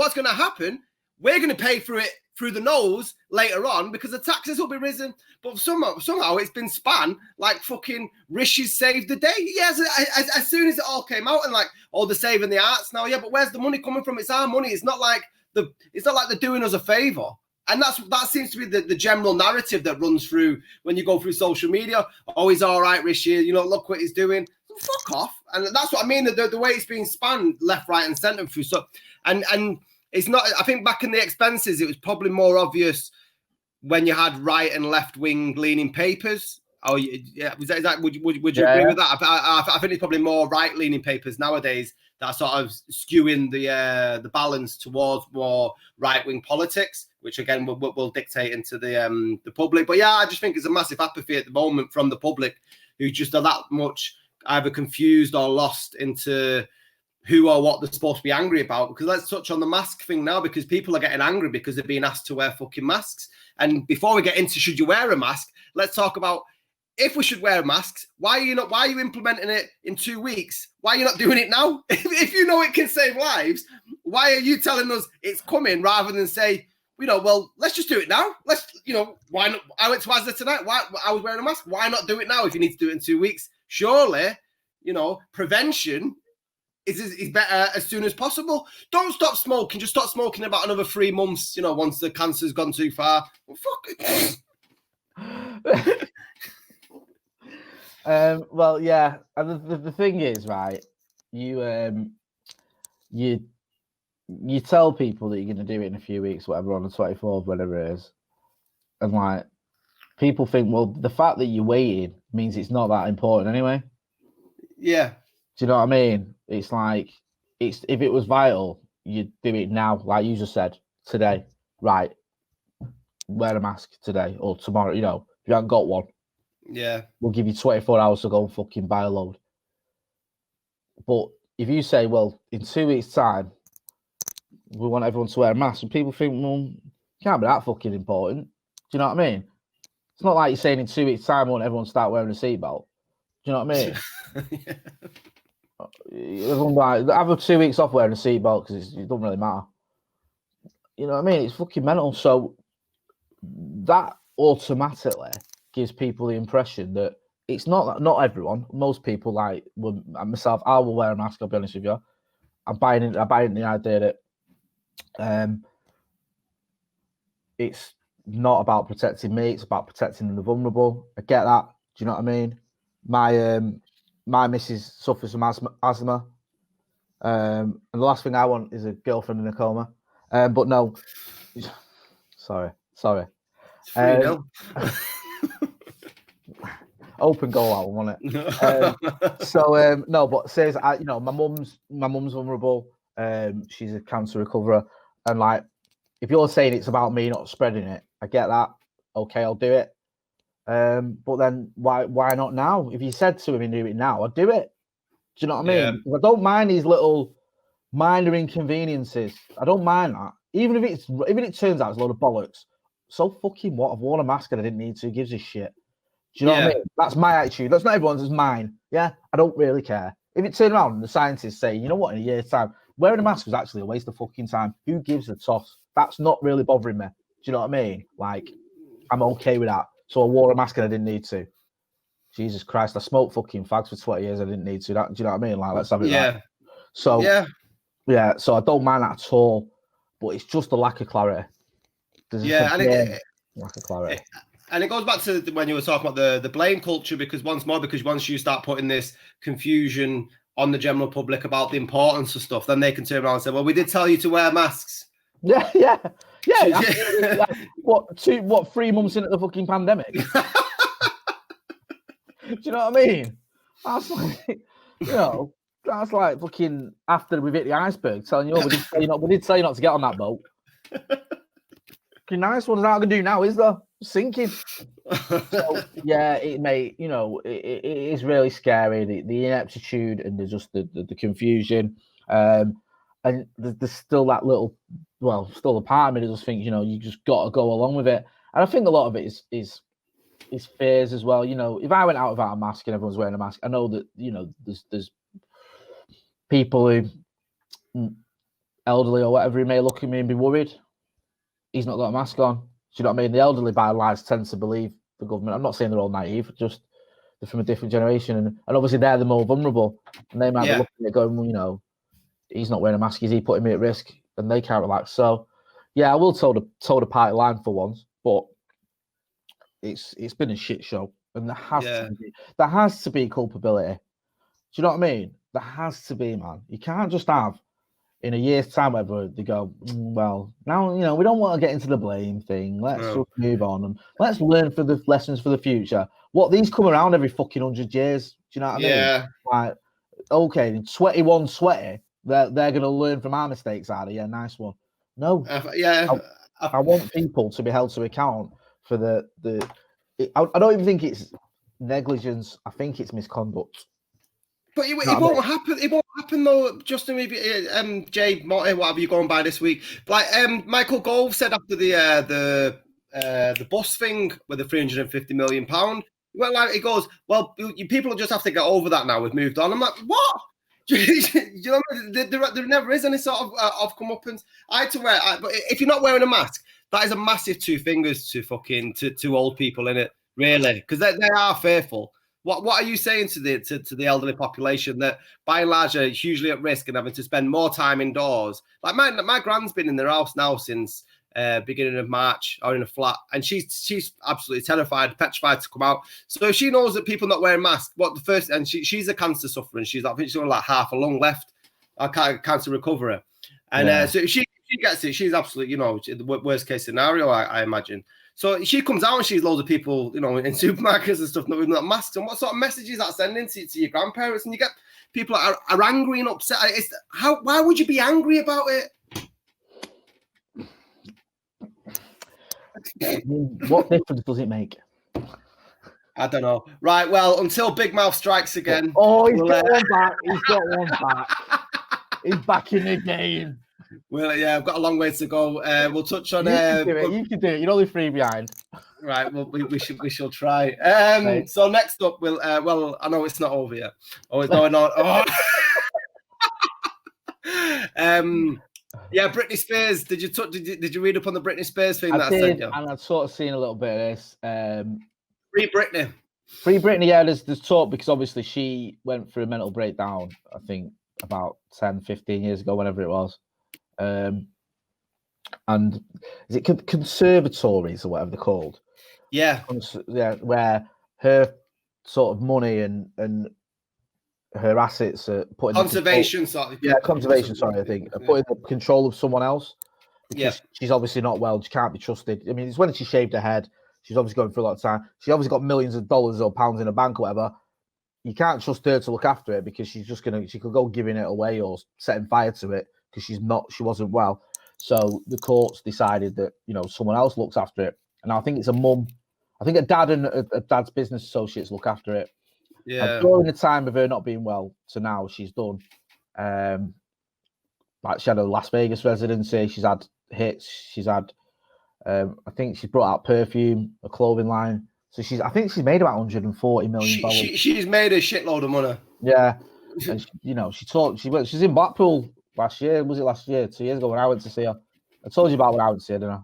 We're going to pay for it through the nose later on, because the taxes will be risen. But somehow it's been spanned like fucking Rishi's saved the day. Yes, as soon as it all came out, and like, they're saving the arts now. Yeah, but where's the money coming from? It's our money. It's not like they're doing us a favour. And that seems to be the general narrative that runs through when you go through social media. Oh, he's all right, Rishi. Look what he's doing. Fuck off. And that's what I mean. The way it's being spanned left, right, and centre through. So, and it's not. I think back in the expenses, it was probably more obvious when you had right and left wing leaning papers. Oh, yeah. Would you agree with that? I think it's probably more right leaning papers nowadays that are sort of skewing the balance towards more right wing politics, which again will dictate into the public. But yeah, I just think it's a massive apathy at the moment from the public, who just are that much either confused or lost into who or what they're supposed to be angry about. Because let's touch on the mask thing now, because people are getting angry because they're being asked to wear fucking masks. And before we get into should you wear a mask, let's talk about if we should wear masks. Why are you implementing it in 2 weeks? Why are you not doing it now? If you know it can save lives, why are you telling us it's coming rather than say, well, let's just do it now. Let's, why not? I went to Asda tonight. I was wearing a mask. Why not do it now if you need to do it in 2 weeks? Surely, prevention is better as soon as possible. Don't stop smoking. Just stop smoking about another 3 months, once the cancer's gone too far. Well, fuck it. Well, yeah. And the thing is, right, you tell people that you're going to do it in a few weeks, whatever, on the 24th, whatever it is. And like, people think, well, the fact that you're waiting means it's not that important anyway. Yeah. Do you know what I mean? It's like, if it was vital, you'd do it now, like you just said, today. Right. Wear a mask today or tomorrow, if you haven't got one. Yeah. We'll give you 24 hours to go and fucking buy a load. But if you say, well, in 2 weeks' time, we want everyone to wear a mask, and people think, well, it can't be that fucking important. Do you know what I mean? It's not like you're saying in 2 weeks' time, we want everyone to start wearing a seatbelt. Do you know what I mean? Yeah. Everyone like, have 2 weeks off wearing a seatbelt because it doesn't really matter. You know what I mean? It's fucking mental. So that automatically gives people the impression that it's not everyone. Most people, like myself, I will wear a mask. I'll be honest with you. I'm buying into the idea that it's not about protecting me. It's about protecting the vulnerable. I get that. Do you know what I mean? My missus suffers from asthma. And the last thing I want is a girlfriend in a coma. But no, Sorry. It's 3-0. Open goal out, wasn't it? No, but says my mum's vulnerable. She's a cancer recoverer, and like, if you're saying it's about me not spreading it, I get that. Okay, I'll do it. But then why not now? If you said to him, do it now, I'd do it. Do you know what I mean? Because I don't mind these little minor inconveniences. I don't mind that. Even if it turns out it's a load of bollocks, so fucking what? I've worn a mask and I didn't need to. Who gives a shit? Do you know what I mean? That's my attitude. That's not everyone's, it's mine. Yeah, I don't really care. If it turned around and the scientists say, you know what, in a year's time, wearing a mask was actually a waste of fucking time. Who gives a toss? That's not really bothering me. Do you know what I mean? Like, I'm okay with that. So I wore a mask and I didn't need to. Jesus Christ, I smoked fucking fags for 20 years. I didn't need to. Do you know what I mean? Like, let's have it right. So, so I don't mind that at all. But it's just a lack of clarity. Lack of clarity. And it goes back to when you were talking about the blame culture, because once you start putting this confusion on the general public about the importance of stuff, then they can turn around and say, well, we did tell you to wear masks. Yeah. What, 3 months into the fucking pandemic? Do you know what I mean? That's like, that's like fucking after we've hit the iceberg, telling you, we did tell you not to get on that boat. Fucking nice one. Not going to do now, is there? Sinking. So, yeah, it is really scary. The ineptitude and the confusion. And there's still that still a part of me that just thinks, you just got to go along with it. And I think a lot of it is fears as well. If I went out without a mask and everyone's wearing a mask, I know that, there's people who, elderly or whatever, who may look at me and be worried. He's not got a mask on. Do you know what I mean? The elderly, by and large, tend to believe the government. I'm not saying they're all naive, just they're from a different generation. And obviously, they're the more vulnerable. And they might be looking at it going, well, he's not wearing a mask. Is he putting me at risk? And they can't relax. So, yeah, I will toe the party line for once. But it's been a shit show. And there has to be culpability. Do you know what I mean? There has to be, man. You can't just have, in a year's time, whether they go, well, now, we don't want to get into the blame thing. Let's just move on and let's learn for the lessons for the future. These come around every fucking 100 years. Do you know what I mean? Yeah. Like, okay, in 21 sweaty, they're going to learn from our mistakes, are they? Yeah, nice one. No. I want people to be held to account for I don't even think it's negligence. I think it's misconduct. But it won't happen. It won't happen though. Justin, maybe Jay, Motty, whatever you're going by this week. Like Michael Gove said after the bus thing with the £350 million. Well, like he goes, well, people just have to get over that now. We've moved on. I'm like, what? There never is any sort of comeuppance. But if you're not wearing a mask, that is a massive 2 fingers to old people, innit? Really, because they are fearful. What are you saying to the elderly population that by and large are hugely at risk and having to spend more time indoors? Like my grand's been in their house now since beginning of March, or in a flat, and she's absolutely terrified, petrified to come out. So if she knows that people not wearing masks, she's a cancer sufferer, and I think she's only like half a lung left, a cancer recovery, and so if she gets it, she's absolutely the worst case scenario, I imagine. So she comes out and she's loads of people, in supermarkets and stuff, not with masks. And what sort of message is that sending to your grandparents? And you get people are angry and upset. Why would you be angry about it? What difference does it make? I don't know. Right, well, until Big Mouth strikes again. Oh, he's got one back. He's got one back. He's back in the game. Well, yeah, I've got a long way to go. We'll touch on. You can do it. You're only 3 behind. Right. Well, we shall try. Right. So next up, we'll. Well, I know it's not over yet. Oh, it's going on. Oh. Yeah, Britney Spears. Did you read up on the Britney Spears thing I sent you? And I've sort of seen a little bit of this. Free Britney. Free Britney. Yeah, there's talk because obviously she went through a mental breakdown. I think about 10, 15 years ago, whenever it was. And is it conservatories or whatever they're called? Yeah. Where her sort of money and her assets are put in conservation. Conservation. Sorry, I think put in the control of someone else. because she's obviously not well. She can't be trusted. I mean, it's when she shaved her head. She's obviously going through a lot of time. She obviously got millions of dollars or pounds in her bank or whatever. You can't trust her to look after it because she could go giving it away or setting fire to it because she wasn't well. So the courts decided that, someone else looks after it. And I think it's a mum. I think a dad and a dad's business associates look after it. Yeah. And during the time of her not being well to now, she's done. Like she had a Las Vegas residency. She's had hits. She's had. I think she's brought out perfume, a clothing line. So I think she's made about $140 million. She's made a shitload of money. Yeah, and she's in Blackpool last year. Was it last year? 2 years ago when I went to see her. I told you about when I went to see her, didn't I?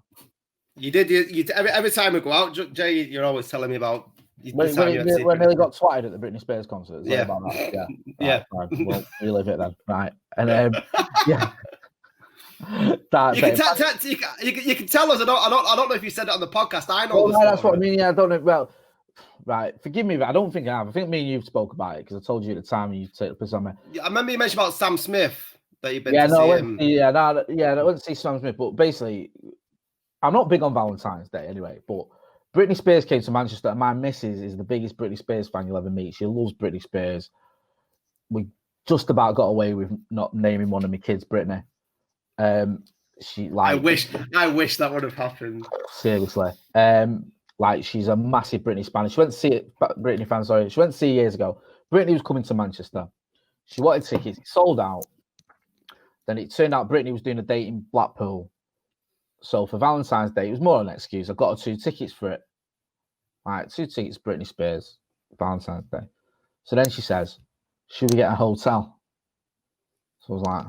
You did. You every time we go out, Jay, you're always telling me about. When I nearly got twatted at the Britney Spears concert. Yeah. About that. Yeah. Right, well, relive it then. Right. And yeah. You can tell us. I don't know if you said it on the podcast. I know. Well, that's what I mean. Yeah, I don't know. Well, right. Forgive me, but I don't think I have. I think me and you spoke about it because I told you at the time and you take the piss on me. I remember you mentioned about Sam Smith that you've been. Yeah, to no, see I him. went to see Sam Smith, but basically, I'm not big on Valentine's Day anyway. But Britney Spears came to Manchester, and my missus is the biggest Britney Spears fan you'll ever meet. She loves Britney Spears. We just about got away with not naming one of my kids Britney. I wish that would have happened. Seriously. She's a massive Britney fan. She went to see it, Britney fan, sorry. She went to see it years ago. Britney was coming to Manchester. She wanted tickets. It sold out. Then it turned out Britney was doing a date in Blackpool. So for Valentine's Day, it was more an excuse. I got her 2 tickets for it. Right, 2 tickets, Britney Spears, Valentine's Day. So then she says, should we get a hotel? So I was like,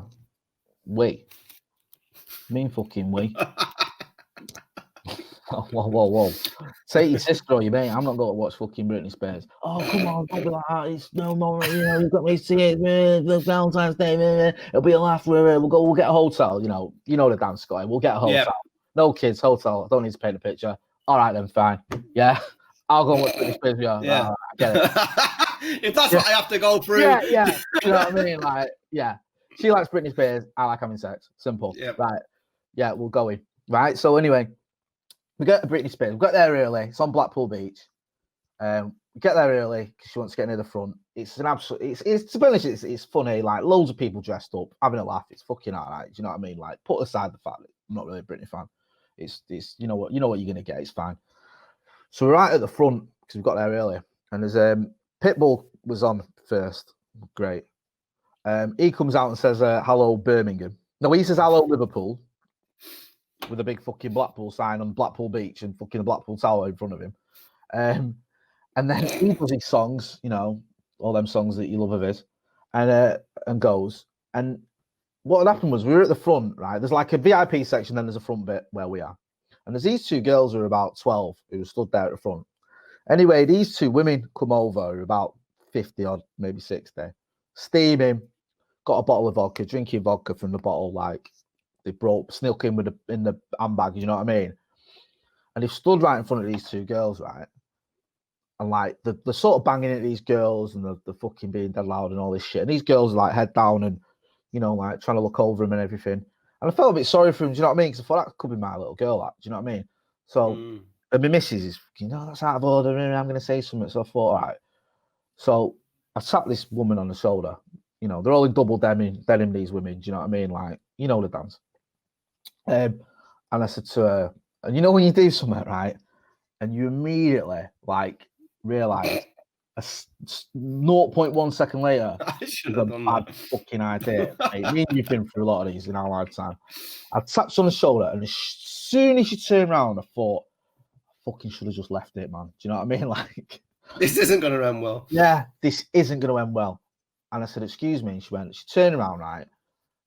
we. Mean fucking we. Whoa. Take your sister or your mate. I'm not going to watch fucking Britney Spears. Oh, come on, don't be like that. It's no more, you've got me to see it. Valentine's Day, it'll be a laugh. We'll get a hotel, you know the dance, Scotty. We'll get a hotel. Yeah. No kids, hotel. Don't need to paint a picture. All right, then, fine. Yeah. I'll go and watch Britney Spears. Yeah. I get it. If that's what I have to go through. Yeah. You know what I mean? Like, yeah. She likes Britney Spears. I like having sex. Simple. Yep. Right. Yeah, we'll go in. Right. So anyway, we get to Britney Spears. We got there early. It's on Blackpool Beach. We get there early because she wants to get near the front. It's an absolute. It's to be honest, it's funny. Like loads of people dressed up, having a laugh. It's fucking alright. Do you know what I mean? Like put aside the fact that I'm not really a Britney fan. It's you know what you're gonna get. It's fine. So we're right at the front because we got there early, and there's Pitbull was on first. Great. He comes out and says, "Hello Birmingham." No, he says, "Hello Liverpool," with a big fucking Blackpool sign on Blackpool Beach and fucking the Blackpool Tower in front of him. And then he does his songs, all them songs that you love of his, and goes. And what had happened was we were at the front, right? There's like a VIP section, then there's a front bit where we are. And there's these 2 girls who are about 12 who stood there at the front. Anyway, these 2 women come over who are about 50 odd, maybe 60, steaming, got a bottle of vodka, drinking vodka from the bottle, like they snuck in in the handbag, you know what I mean? And they stood right in front of these 2 girls, right? And like they're sort of banging at these girls and they're fucking being dead loud and all this shit. And these girls are like head down and, like trying to look over them and everything. And I felt a bit sorry for him, do you know what I mean? Because I thought that could be my little girl, do you know what I mean? So, and my missus is, that's out of order and I'm going to say something. So I thought, all right. So I tapped this woman on the shoulder. They're all in double denim, these women, do you know what I mean? Like, the dance. And I said to her, and when you do something, right? And you immediately, like, realise 0.1 second later, it's a bad fucking idea. Me and you've been through a lot of these in our lifetime. I tapped on the shoulder, and as soon as she turned around, I thought, I fucking should have just left it, man. Do you know what I mean? Like, this isn't going to end well. Yeah, this isn't going to end well. And I said, excuse me. And she turned around, right?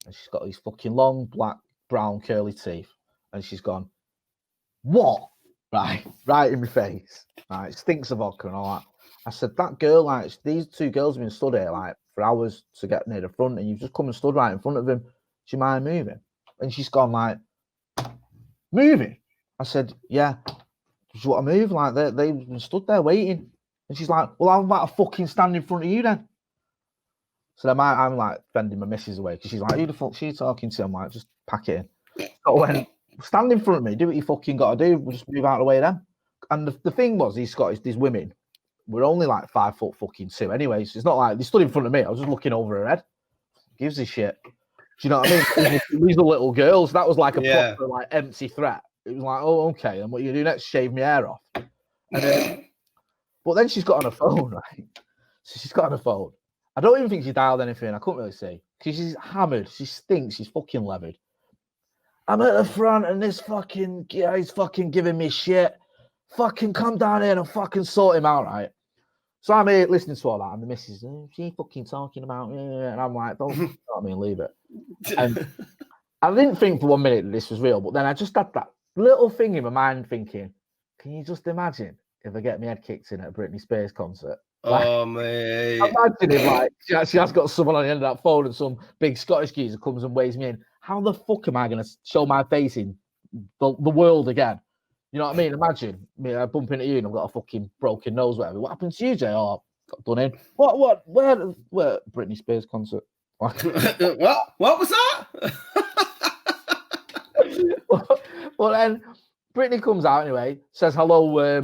And she's got these fucking long, black, brown, curly teeth. And she's gone, what? Right in my face. Right, stinks of vodka and all that. I said, that girl, like, these 2 girls have been stood here, like, for hours to get near the front, and you've just come and stood right in front of him. Do you mind moving? And she's gone, like, moving? I said, yeah. Do you want to move? Like, they've been stood there waiting. And she's like, well, I'm about to fucking stand in front of you then. So then I'm like, fending my missus away, because she's like, who the fuck's she talking to? I'm like, just pack it in. So stand in front of me, do what you fucking got to do. We'll just move out of the way of them. And the thing was, these women were only like 5'2" anyway. So it's not like they stood in front of me. I was just looking over her head. Gives a shit. Do you know what I mean? These are little girls. That was like a proper like empty threat. It was like, oh, okay. And what you do next? Shave my hair off. And then, but then she's got on her phone, right? So she's got on her phone. I don't even think she dialed anything. I couldn't really see because she's hammered. She stinks. She's fucking levered. I'm at the front and this fucking guy's fucking giving me shit. Fucking come down here and fucking sort him out, right? So I'm here listening to all that, and the missus, she fucking talking about, and I'm like, don't, you know what I mean, leave it. And I didn't think for 1 minute that this was real, but then I just had that little thing in my mind thinking, can you just imagine if I get my head kicked in at a Britney Spears concert? Oh, mate. Imagine if, like, she has got someone on the end of that phone and some big Scottish geezer comes and weighs me in. How the fuck am I going to show my face in the world again? You know what I mean? Imagine me bumping into you and I've got a fucking broken nose, whatever. What happened to you, Jay? Oh, got done in. What? Where? Britney Spears concert. What was that? Well, then Britney comes out anyway, says hello,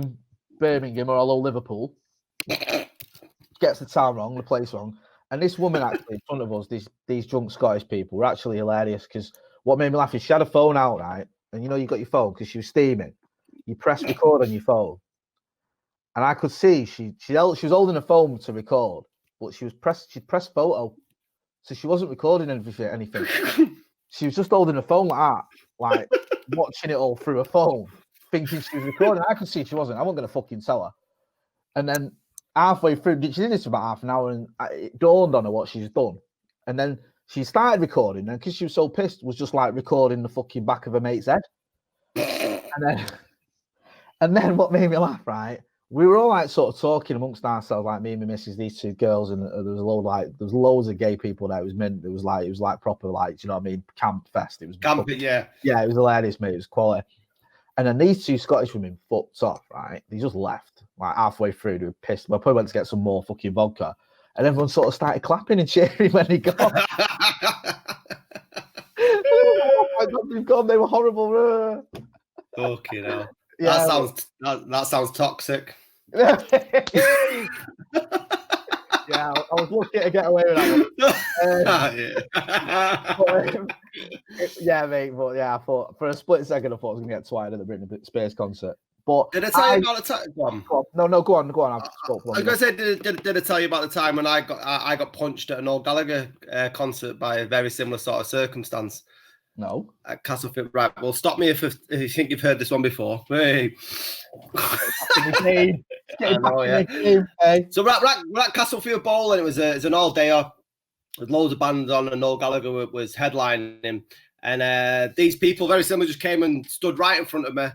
Birmingham, or hello, Liverpool. Gets the town wrong, the place wrong. And this woman actually in front of us, these drunk Scottish people, were actually hilarious because what made me laugh is she had a phone out, right? And you know, you got your phone because she was steaming. You press record on your phone. And I could see she was holding a phone to record, but she'd pressed photo. So she wasn't recording anything. She was just holding a phone like that, like watching it all through a phone, thinking she was recording. I could see she wasn't. I wasn't going to fucking tell her. And then halfway through, she did this for about half an hour, and it dawned on her what she's done. And then she started recording, and because she was so pissed, was just like recording the fucking back of her mate's head. And then what made me laugh, right? We were all like sort of talking amongst ourselves, like me and my missus, these two girls, and there was loads of gay people there. It was like proper, like, you know what I mean, camp fest. It was camp, yeah, it was hilarious, mate. It was quality. And then these two Scottish women fucked off, right? They just left, like halfway through. They were pissed. I probably went to get some more fucking vodka, and everyone sort of started clapping and cheering when he got. Oh my God, they've gone. They were horrible. Fucking hell. Yeah, that sounds toxic. Yeah, I was lucky to get away with that one. Yeah, mate. But yeah, I thought for a split second I thought I was gonna get twatted at the Britney Spears concert. But did I tell you about the time? Go on. No, go on. I was gonna say, did I tell you about the time when I got punched at an old Gallagher concert by a very similar sort of circumstance? No. At Castlefield, right? Well, stop me if you think you've heard this one before. Hey. So we're at Castlefield Bowl, and it's an all-dayer with loads of bands on, and Noel Gallagher was headlining. And these people, very similar, just came and stood right in front of me.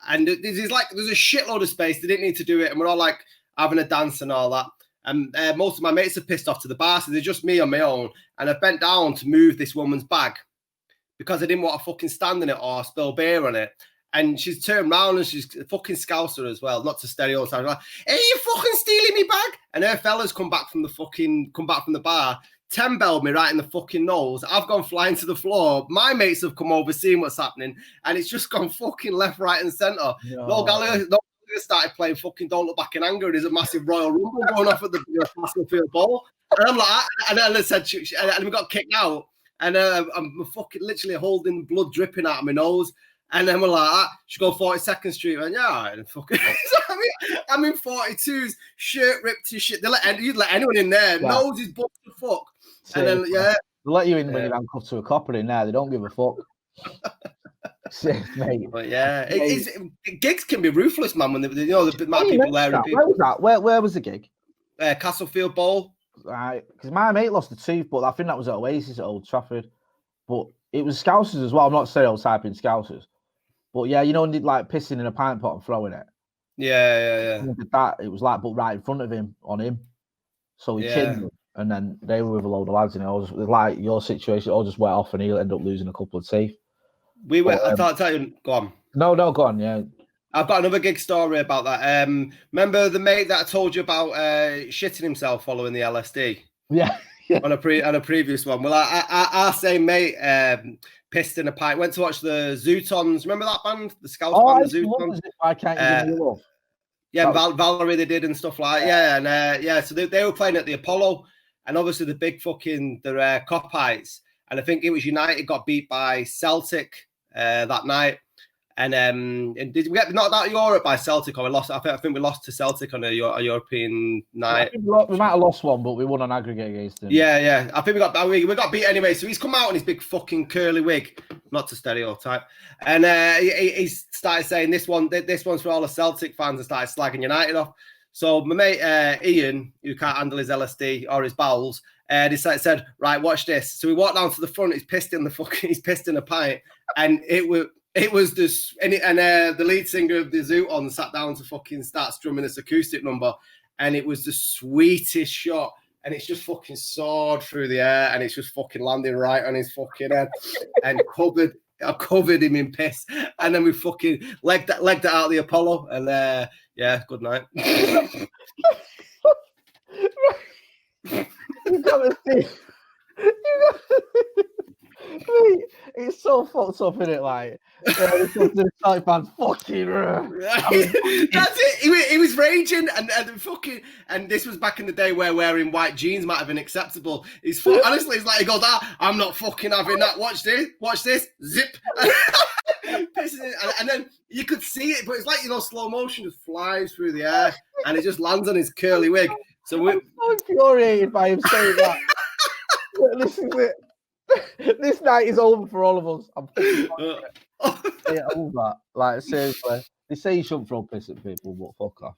And there's a shitload of space. They didn't need to do it, and we're all like having a dance and all that. And most of my mates are pissed off to the bar, so they're just me on my own. And I bent down to move this woman's bag, because I didn't want to fucking stand in it or spill beer on it. And she's turned around and she's a fucking Scouser as well, not to stereotype. Like, hey, you fucking stealing me bag? And her fellas come back from the bar, 10-belled me right in the fucking nose. I've gone flying to the floor. My mates have come over, seeing what's happening, and it's just gone fucking left, right, and centre. No Gallagher started playing fucking Don't Look Back in Anger. There's a massive Royal Rumble going off at the Castlefield Ball. And I'm like, and then I said, and we got kicked out. And I'm fucking literally holding blood dripping out of my nose. And then we're like, she go 42nd Street. And yeah, and fucking, I'm in 42s, shirt ripped to shit. You'd let anyone in there. Yeah. Nose is booked to fuck. Same. And then, yeah. They let you in when you're handcuffed to a copper in there. They don't give a fuck. Mate. But yeah, gigs can be ruthless, man. When the amount of people there. Where was that? Where was the gig? Castlefield Bowl. Right, because my mate lost a tooth, but I think that was at Oasis at Old Trafford. But it was Scousers as well. I'm not stereotyping Scousers, but yeah, you know, when they like pissing in a pint pot and throwing it. Yeah. That it was like, but right in front of him, on him. So he chinned them, and then they were with a load of lads, and it was like your situation. It all just went off, and he'll end up losing a couple of teeth. We went. I'll tell you. Go on. No, go on. Yeah. I've got another gig story about that. Remember the mate that I told you about shitting himself following the LSD? Yeah. On a previous one. Well, our same mate pissed in a pint. Went to watch the Zootons. Remember that band? The Scouts I band, the love Zootons? it. Why can't you give me love? Yeah, Valerie they did and stuff like that. And so they were playing at the Apollo, and obviously the big fucking the Copites, and I think it was United got beat by Celtic that night. And did we get knocked out of Europe by Celtic, or we lost? I think we lost to Celtic on a European night. I think we might have lost one, but we won on aggregate against them. Yeah. I think we got beat anyway. So he's come out in his big fucking curly wig, not to stereotype, and he started saying this one's for all the Celtic fans, and started slagging United off. So my mate Ian, who can't handle his LSD or his bowels, said, right, watch this. So we walked down to the front. He's pissed in a pint, and it was this, and the lead singer of the Zootons sat down to fucking start strumming this acoustic number, and it was the sweetest shot, and it's just fucking soared through the air, and it's just fucking landing right on his fucking head, and I covered him in piss, and then we fucking legged it out of the Apollo, and good night. You got to see. Mate, it's so fucked up, isn't it? Like, the Celtic fans fucking. That's it. He was raging, and this was back in the day where wearing white jeans might have been acceptable. Honestly, it's like he goes, I'm not fucking having that. Watch this, zip. And then you could see it, but it's like, slow motion just flies through the air, and it just lands on his curly wig. So I'm so infuriated by him saying that. This is it. This night is over for all of us. I'm fucking over. Like, seriously. They say you shouldn't throw piss at people, but fuck off.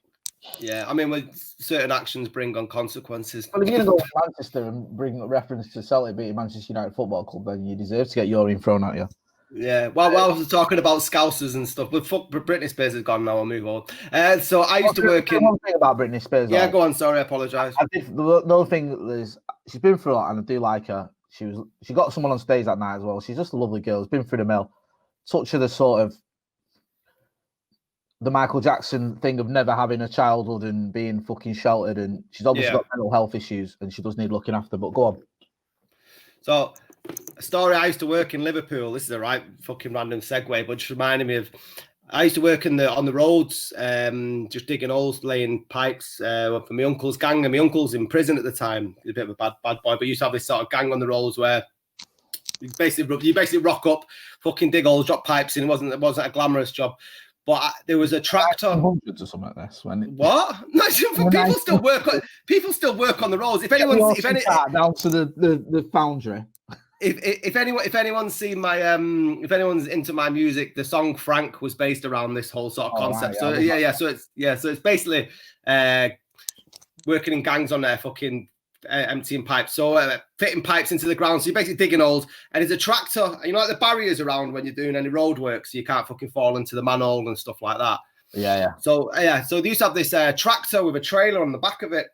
Yeah, I mean, when certain actions bring on consequences. Well, if you're going to go to Manchester and bring reference to Celtic beating Manchester United Football Club, then you deserve to get urine thrown at you. Yeah, well, I was talking about Scousers and stuff, but fuck, Britney Spears is gone now. I'll move on. So I used to work in. One thing about Britney Spears. Yeah, go on. Sorry, I apologise. The other thing is, she's been through a lot, and I do like her. She got someone on stage that night as well. She's just a lovely girl. She's been through the mill. Touch of the sort of the Michael Jackson thing of never having a childhood and being fucking sheltered, and she's obviously got mental health issues, and she does need looking after. But go on. So, a story. I used to work in Liverpool. This is a right fucking random segue, but just reminded me of. I used to work on the roads, just digging holes, laying pipes for my uncle's gang. And my uncle's in prison at the time. He's a bit of a bad boy, but he used to have this sort of gang on the roads where you basically rock up, fucking dig holes, drop pipes in. It wasn't a glamorous job. But there was a tractor. Hundreds or something like this. What? No, people still work on the roads. If anyone's down to the foundry. If anyone's seen my if anyone's into my music, the song Frank was based around this whole sort of concept. Right, so it's basically working in gangs on there, fucking emptying pipes, so fitting pipes into the ground. So you're basically digging holes, and there's a tractor. You know, like the barriers around when you're doing any road work, so you can't fucking fall into the manhole and stuff like that. Yeah. So they used to have this tractor with a trailer on the back of it,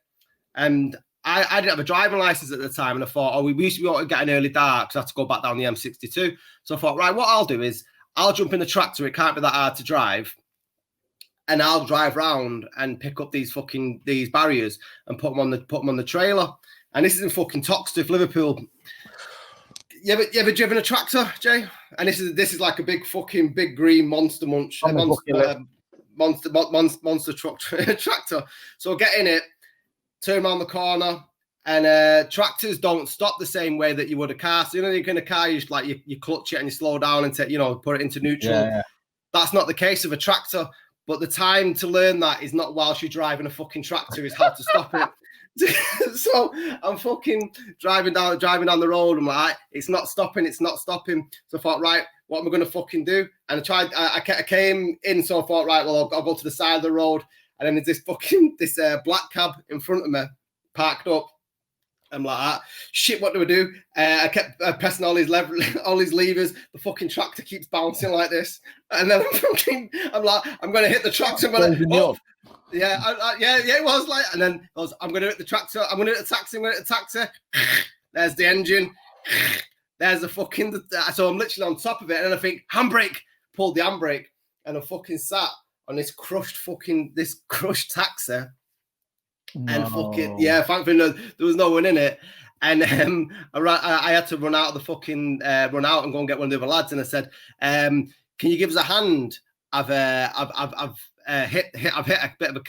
and I didn't have a driving license at the time, and I thought, we used to be able to get an early dark, so I had to go back down the M62. So I thought, right, what I'll do is I'll jump in the tractor. It can't be that hard to drive, and I'll drive round and pick up these barriers and put them on the trailer. And this is in fucking Toxteth, Liverpool. You ever driven a tractor, Jay? And this is like a big green monster truck tractor. So I get in it. Turn around the corner, and tractors don't stop the same way that you would a car. So you're in a car, you just you clutch it and you slow down and put it into neutral. Yeah. That's not the case of a tractor. But the time to learn that is not whilst you're driving a fucking tractor, is how to stop it. So I'm fucking driving down the road. I'm like, it's not stopping. So I thought, right, what am I going to fucking do? And I came in, so I thought, right, well, I'll go to the side of the road. And then there's this black cab in front of me, parked up. I'm like, shit, what do I do? I kept pressing all these levers. The fucking tractor keeps bouncing like this. And then I'm like, I'm going to hit the tractor. It was like, and then I was, I'm going to hit the tractor. I'm going to hit the taxi. There's the engine. There's the fucking, so I'm literally on top of it. And then I think, handbrake, pulled the handbrake. And I fucking sat on this crushed taxi. No. And thankfully there was no one in it. And I had to run out and go and get one of the other lads. And I said, "Can you give us a hand? I've hit the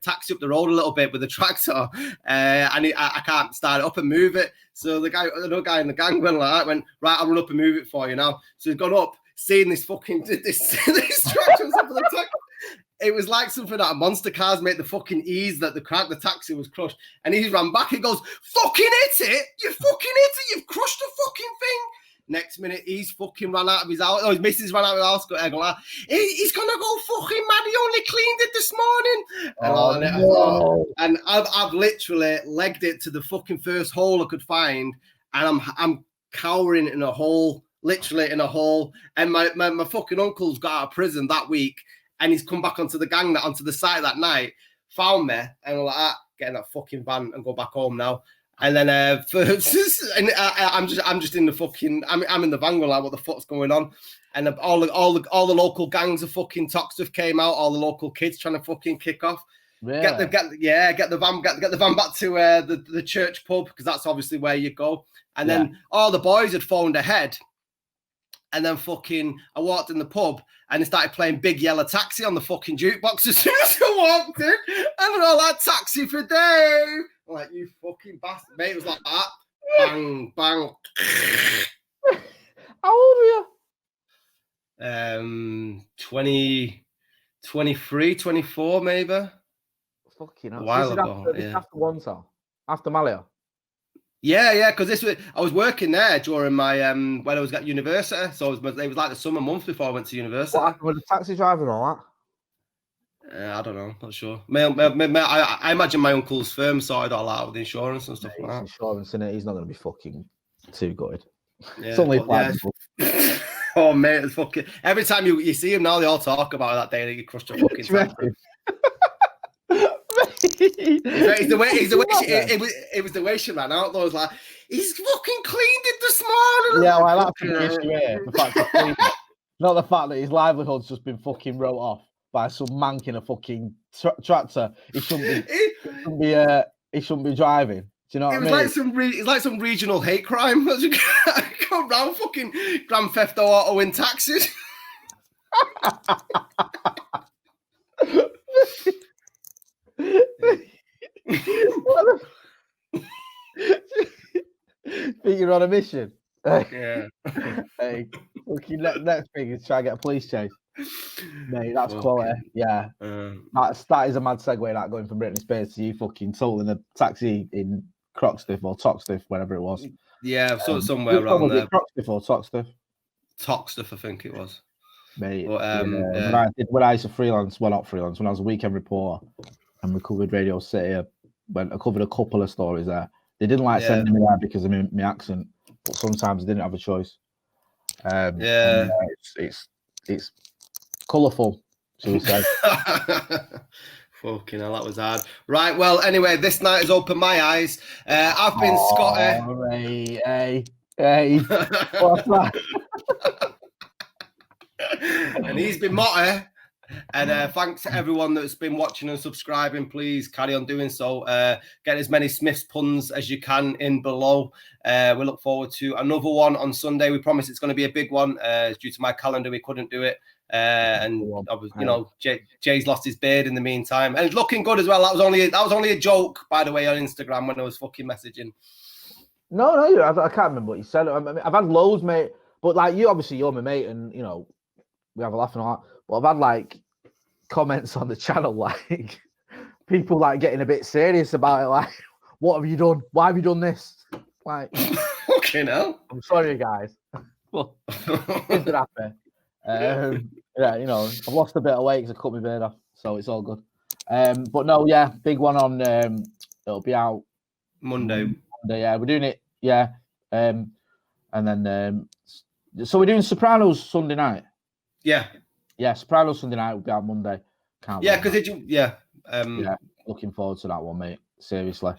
taxi up the road a little bit with the tractor, and I can't start it up and move it." So another guy in the gang went like that, went, "Right, I'll run up and move it for you now." So he's gone up, seeing this fucking this tractor on top of the taxi. It was like something that a monster cars made the fucking ease that the taxi was crushed. And he ran back. He goes, "Fucking hit it! You fucking hit it! You've crushed the fucking thing!" Next minute, he's fucking ran out of his house. Oh, his missus ran out of his house. He's gonna go fucking mad. He only cleaned it this morning. And I've literally legged it to the fucking first hole I could find, and I'm cowering in a hole, literally in a hole. And my fucking uncle's got out of prison that week. And he's come back onto the site that night, found me, and I'm like, get in that fucking van and go back home now. And then I'm just in the fucking, I'm in the van going like, what the fuck's going on? And all the local gangs of fucking Toxteth came out, all the local kids trying to fucking kick off. Really? Get the van back to the church pub, because that's obviously where you go. And then all the boys had phoned ahead. And then fucking, I walked in the pub and they started playing Big Yellow Taxi on the fucking jukebox as soon as I walked in. And all that Taxi for Dave. I'm like, you fucking bastard. Mate, it was like that. Bang, bang. How old are you? 23, 24 maybe. Fucking hell. A while ago, yeah. After one song? After Malia? Yeah, because I was working there during my when I was at university, so it was like the summer months before I went to university. What happened with the taxi driver and all that? I don't know, not sure. I imagine my uncle's firm sorted all out with insurance and stuff like that. Insurance, innit? He's not going to be fucking too good. Yeah, it's only oh mate, it's fucking. Every time you see him now, they all talk about that day that you crushed a fucking taxi. It was the way she ran out. Though, I was like, he's fucking cleaned it this morning. Yeah, well, that's the issue here. The fact he's cleaned it. Not the fact that his livelihood's just been fucking wrote off by some mank in a fucking tractor. He shouldn't be driving. Do you know what I mean? It's like some regional hate crime. Go around fucking Grand Theft Auto in taxis. Think you're on a mission? Yeah. Hey, next thing is try and get a police chase. Mate, that's quality. Yeah. That is a mad segue, that going from Britney Spears to you fucking totaling a taxi in Croxteth or Toxteth, wherever it was. Yeah, somewhere around there. Croxteth or Toxteth? Toxteth, I think it was. Mate, when I used to freelance, well, not freelance, when I was a weekend reporter and we covered Radio City, I covered a couple of stories there. They didn't like sending me there because of my accent, but sometimes I didn't have a choice. It's colourful, shall we say. Fucking hell, that was hard. Right, well, anyway, this night has opened my eyes. I've been Scotty. Hey. What's that? And he's been Motty. And thanks to everyone that's been watching and subscribing. Please carry on doing so. Get as many Smith's puns as you can in below. We look forward to another one on Sunday. We promise it's going to be a big one. Due to my calendar, we couldn't do it. And I was, Jay's lost his beard in the meantime, and it's looking good as well. That was only a joke, by the way, on Instagram when I was fucking messaging. No, I can't remember what you said. I mean, I've had loads, mate. But like you, obviously, you're my mate, and we have a laugh and all that. But I've had like comments on the channel, like people like getting a bit serious about it. Like, what have you done? Why have you done this? Like, fucking hell. I'm sorry, guys. Well, kids are happy. I've lost a bit of weight because I cut my beard off, so it's all good. But no, big one on. It'll be out Monday. Yeah, we're doing it. Yeah, and then so we're doing Sopranos Sunday night. Yeah, Sopranos Sunday night will be out Monday. Looking forward to that one, mate. Seriously.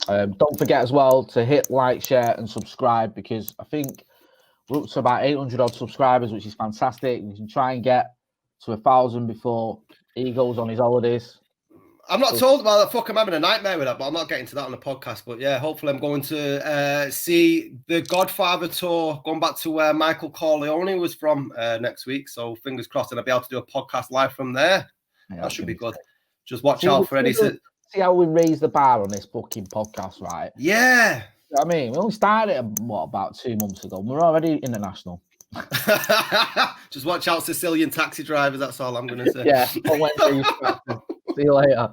Don't forget as well to hit like, share, and subscribe, because I think we're up to about 800 odd subscribers, which is fantastic. We can try and get to 1,000 before he goes on his holidays. I'm not told about that. Fuck, I'm having a nightmare with that, but I'm not getting to that on the podcast. But yeah, hopefully I'm going to see the Godfather tour, going back to where Michael Corleone was from next week. So fingers crossed, and I'll be able to do a podcast live from there. Yeah, that should be good. Just watch out for any. See how we raise the bar on this fucking podcast, right? Yeah. I mean, we only started about 2 months ago. We're already international. Just watch out, Sicilian taxi drivers. That's all I'm going to say. Yeah. On Wednesday, see you later.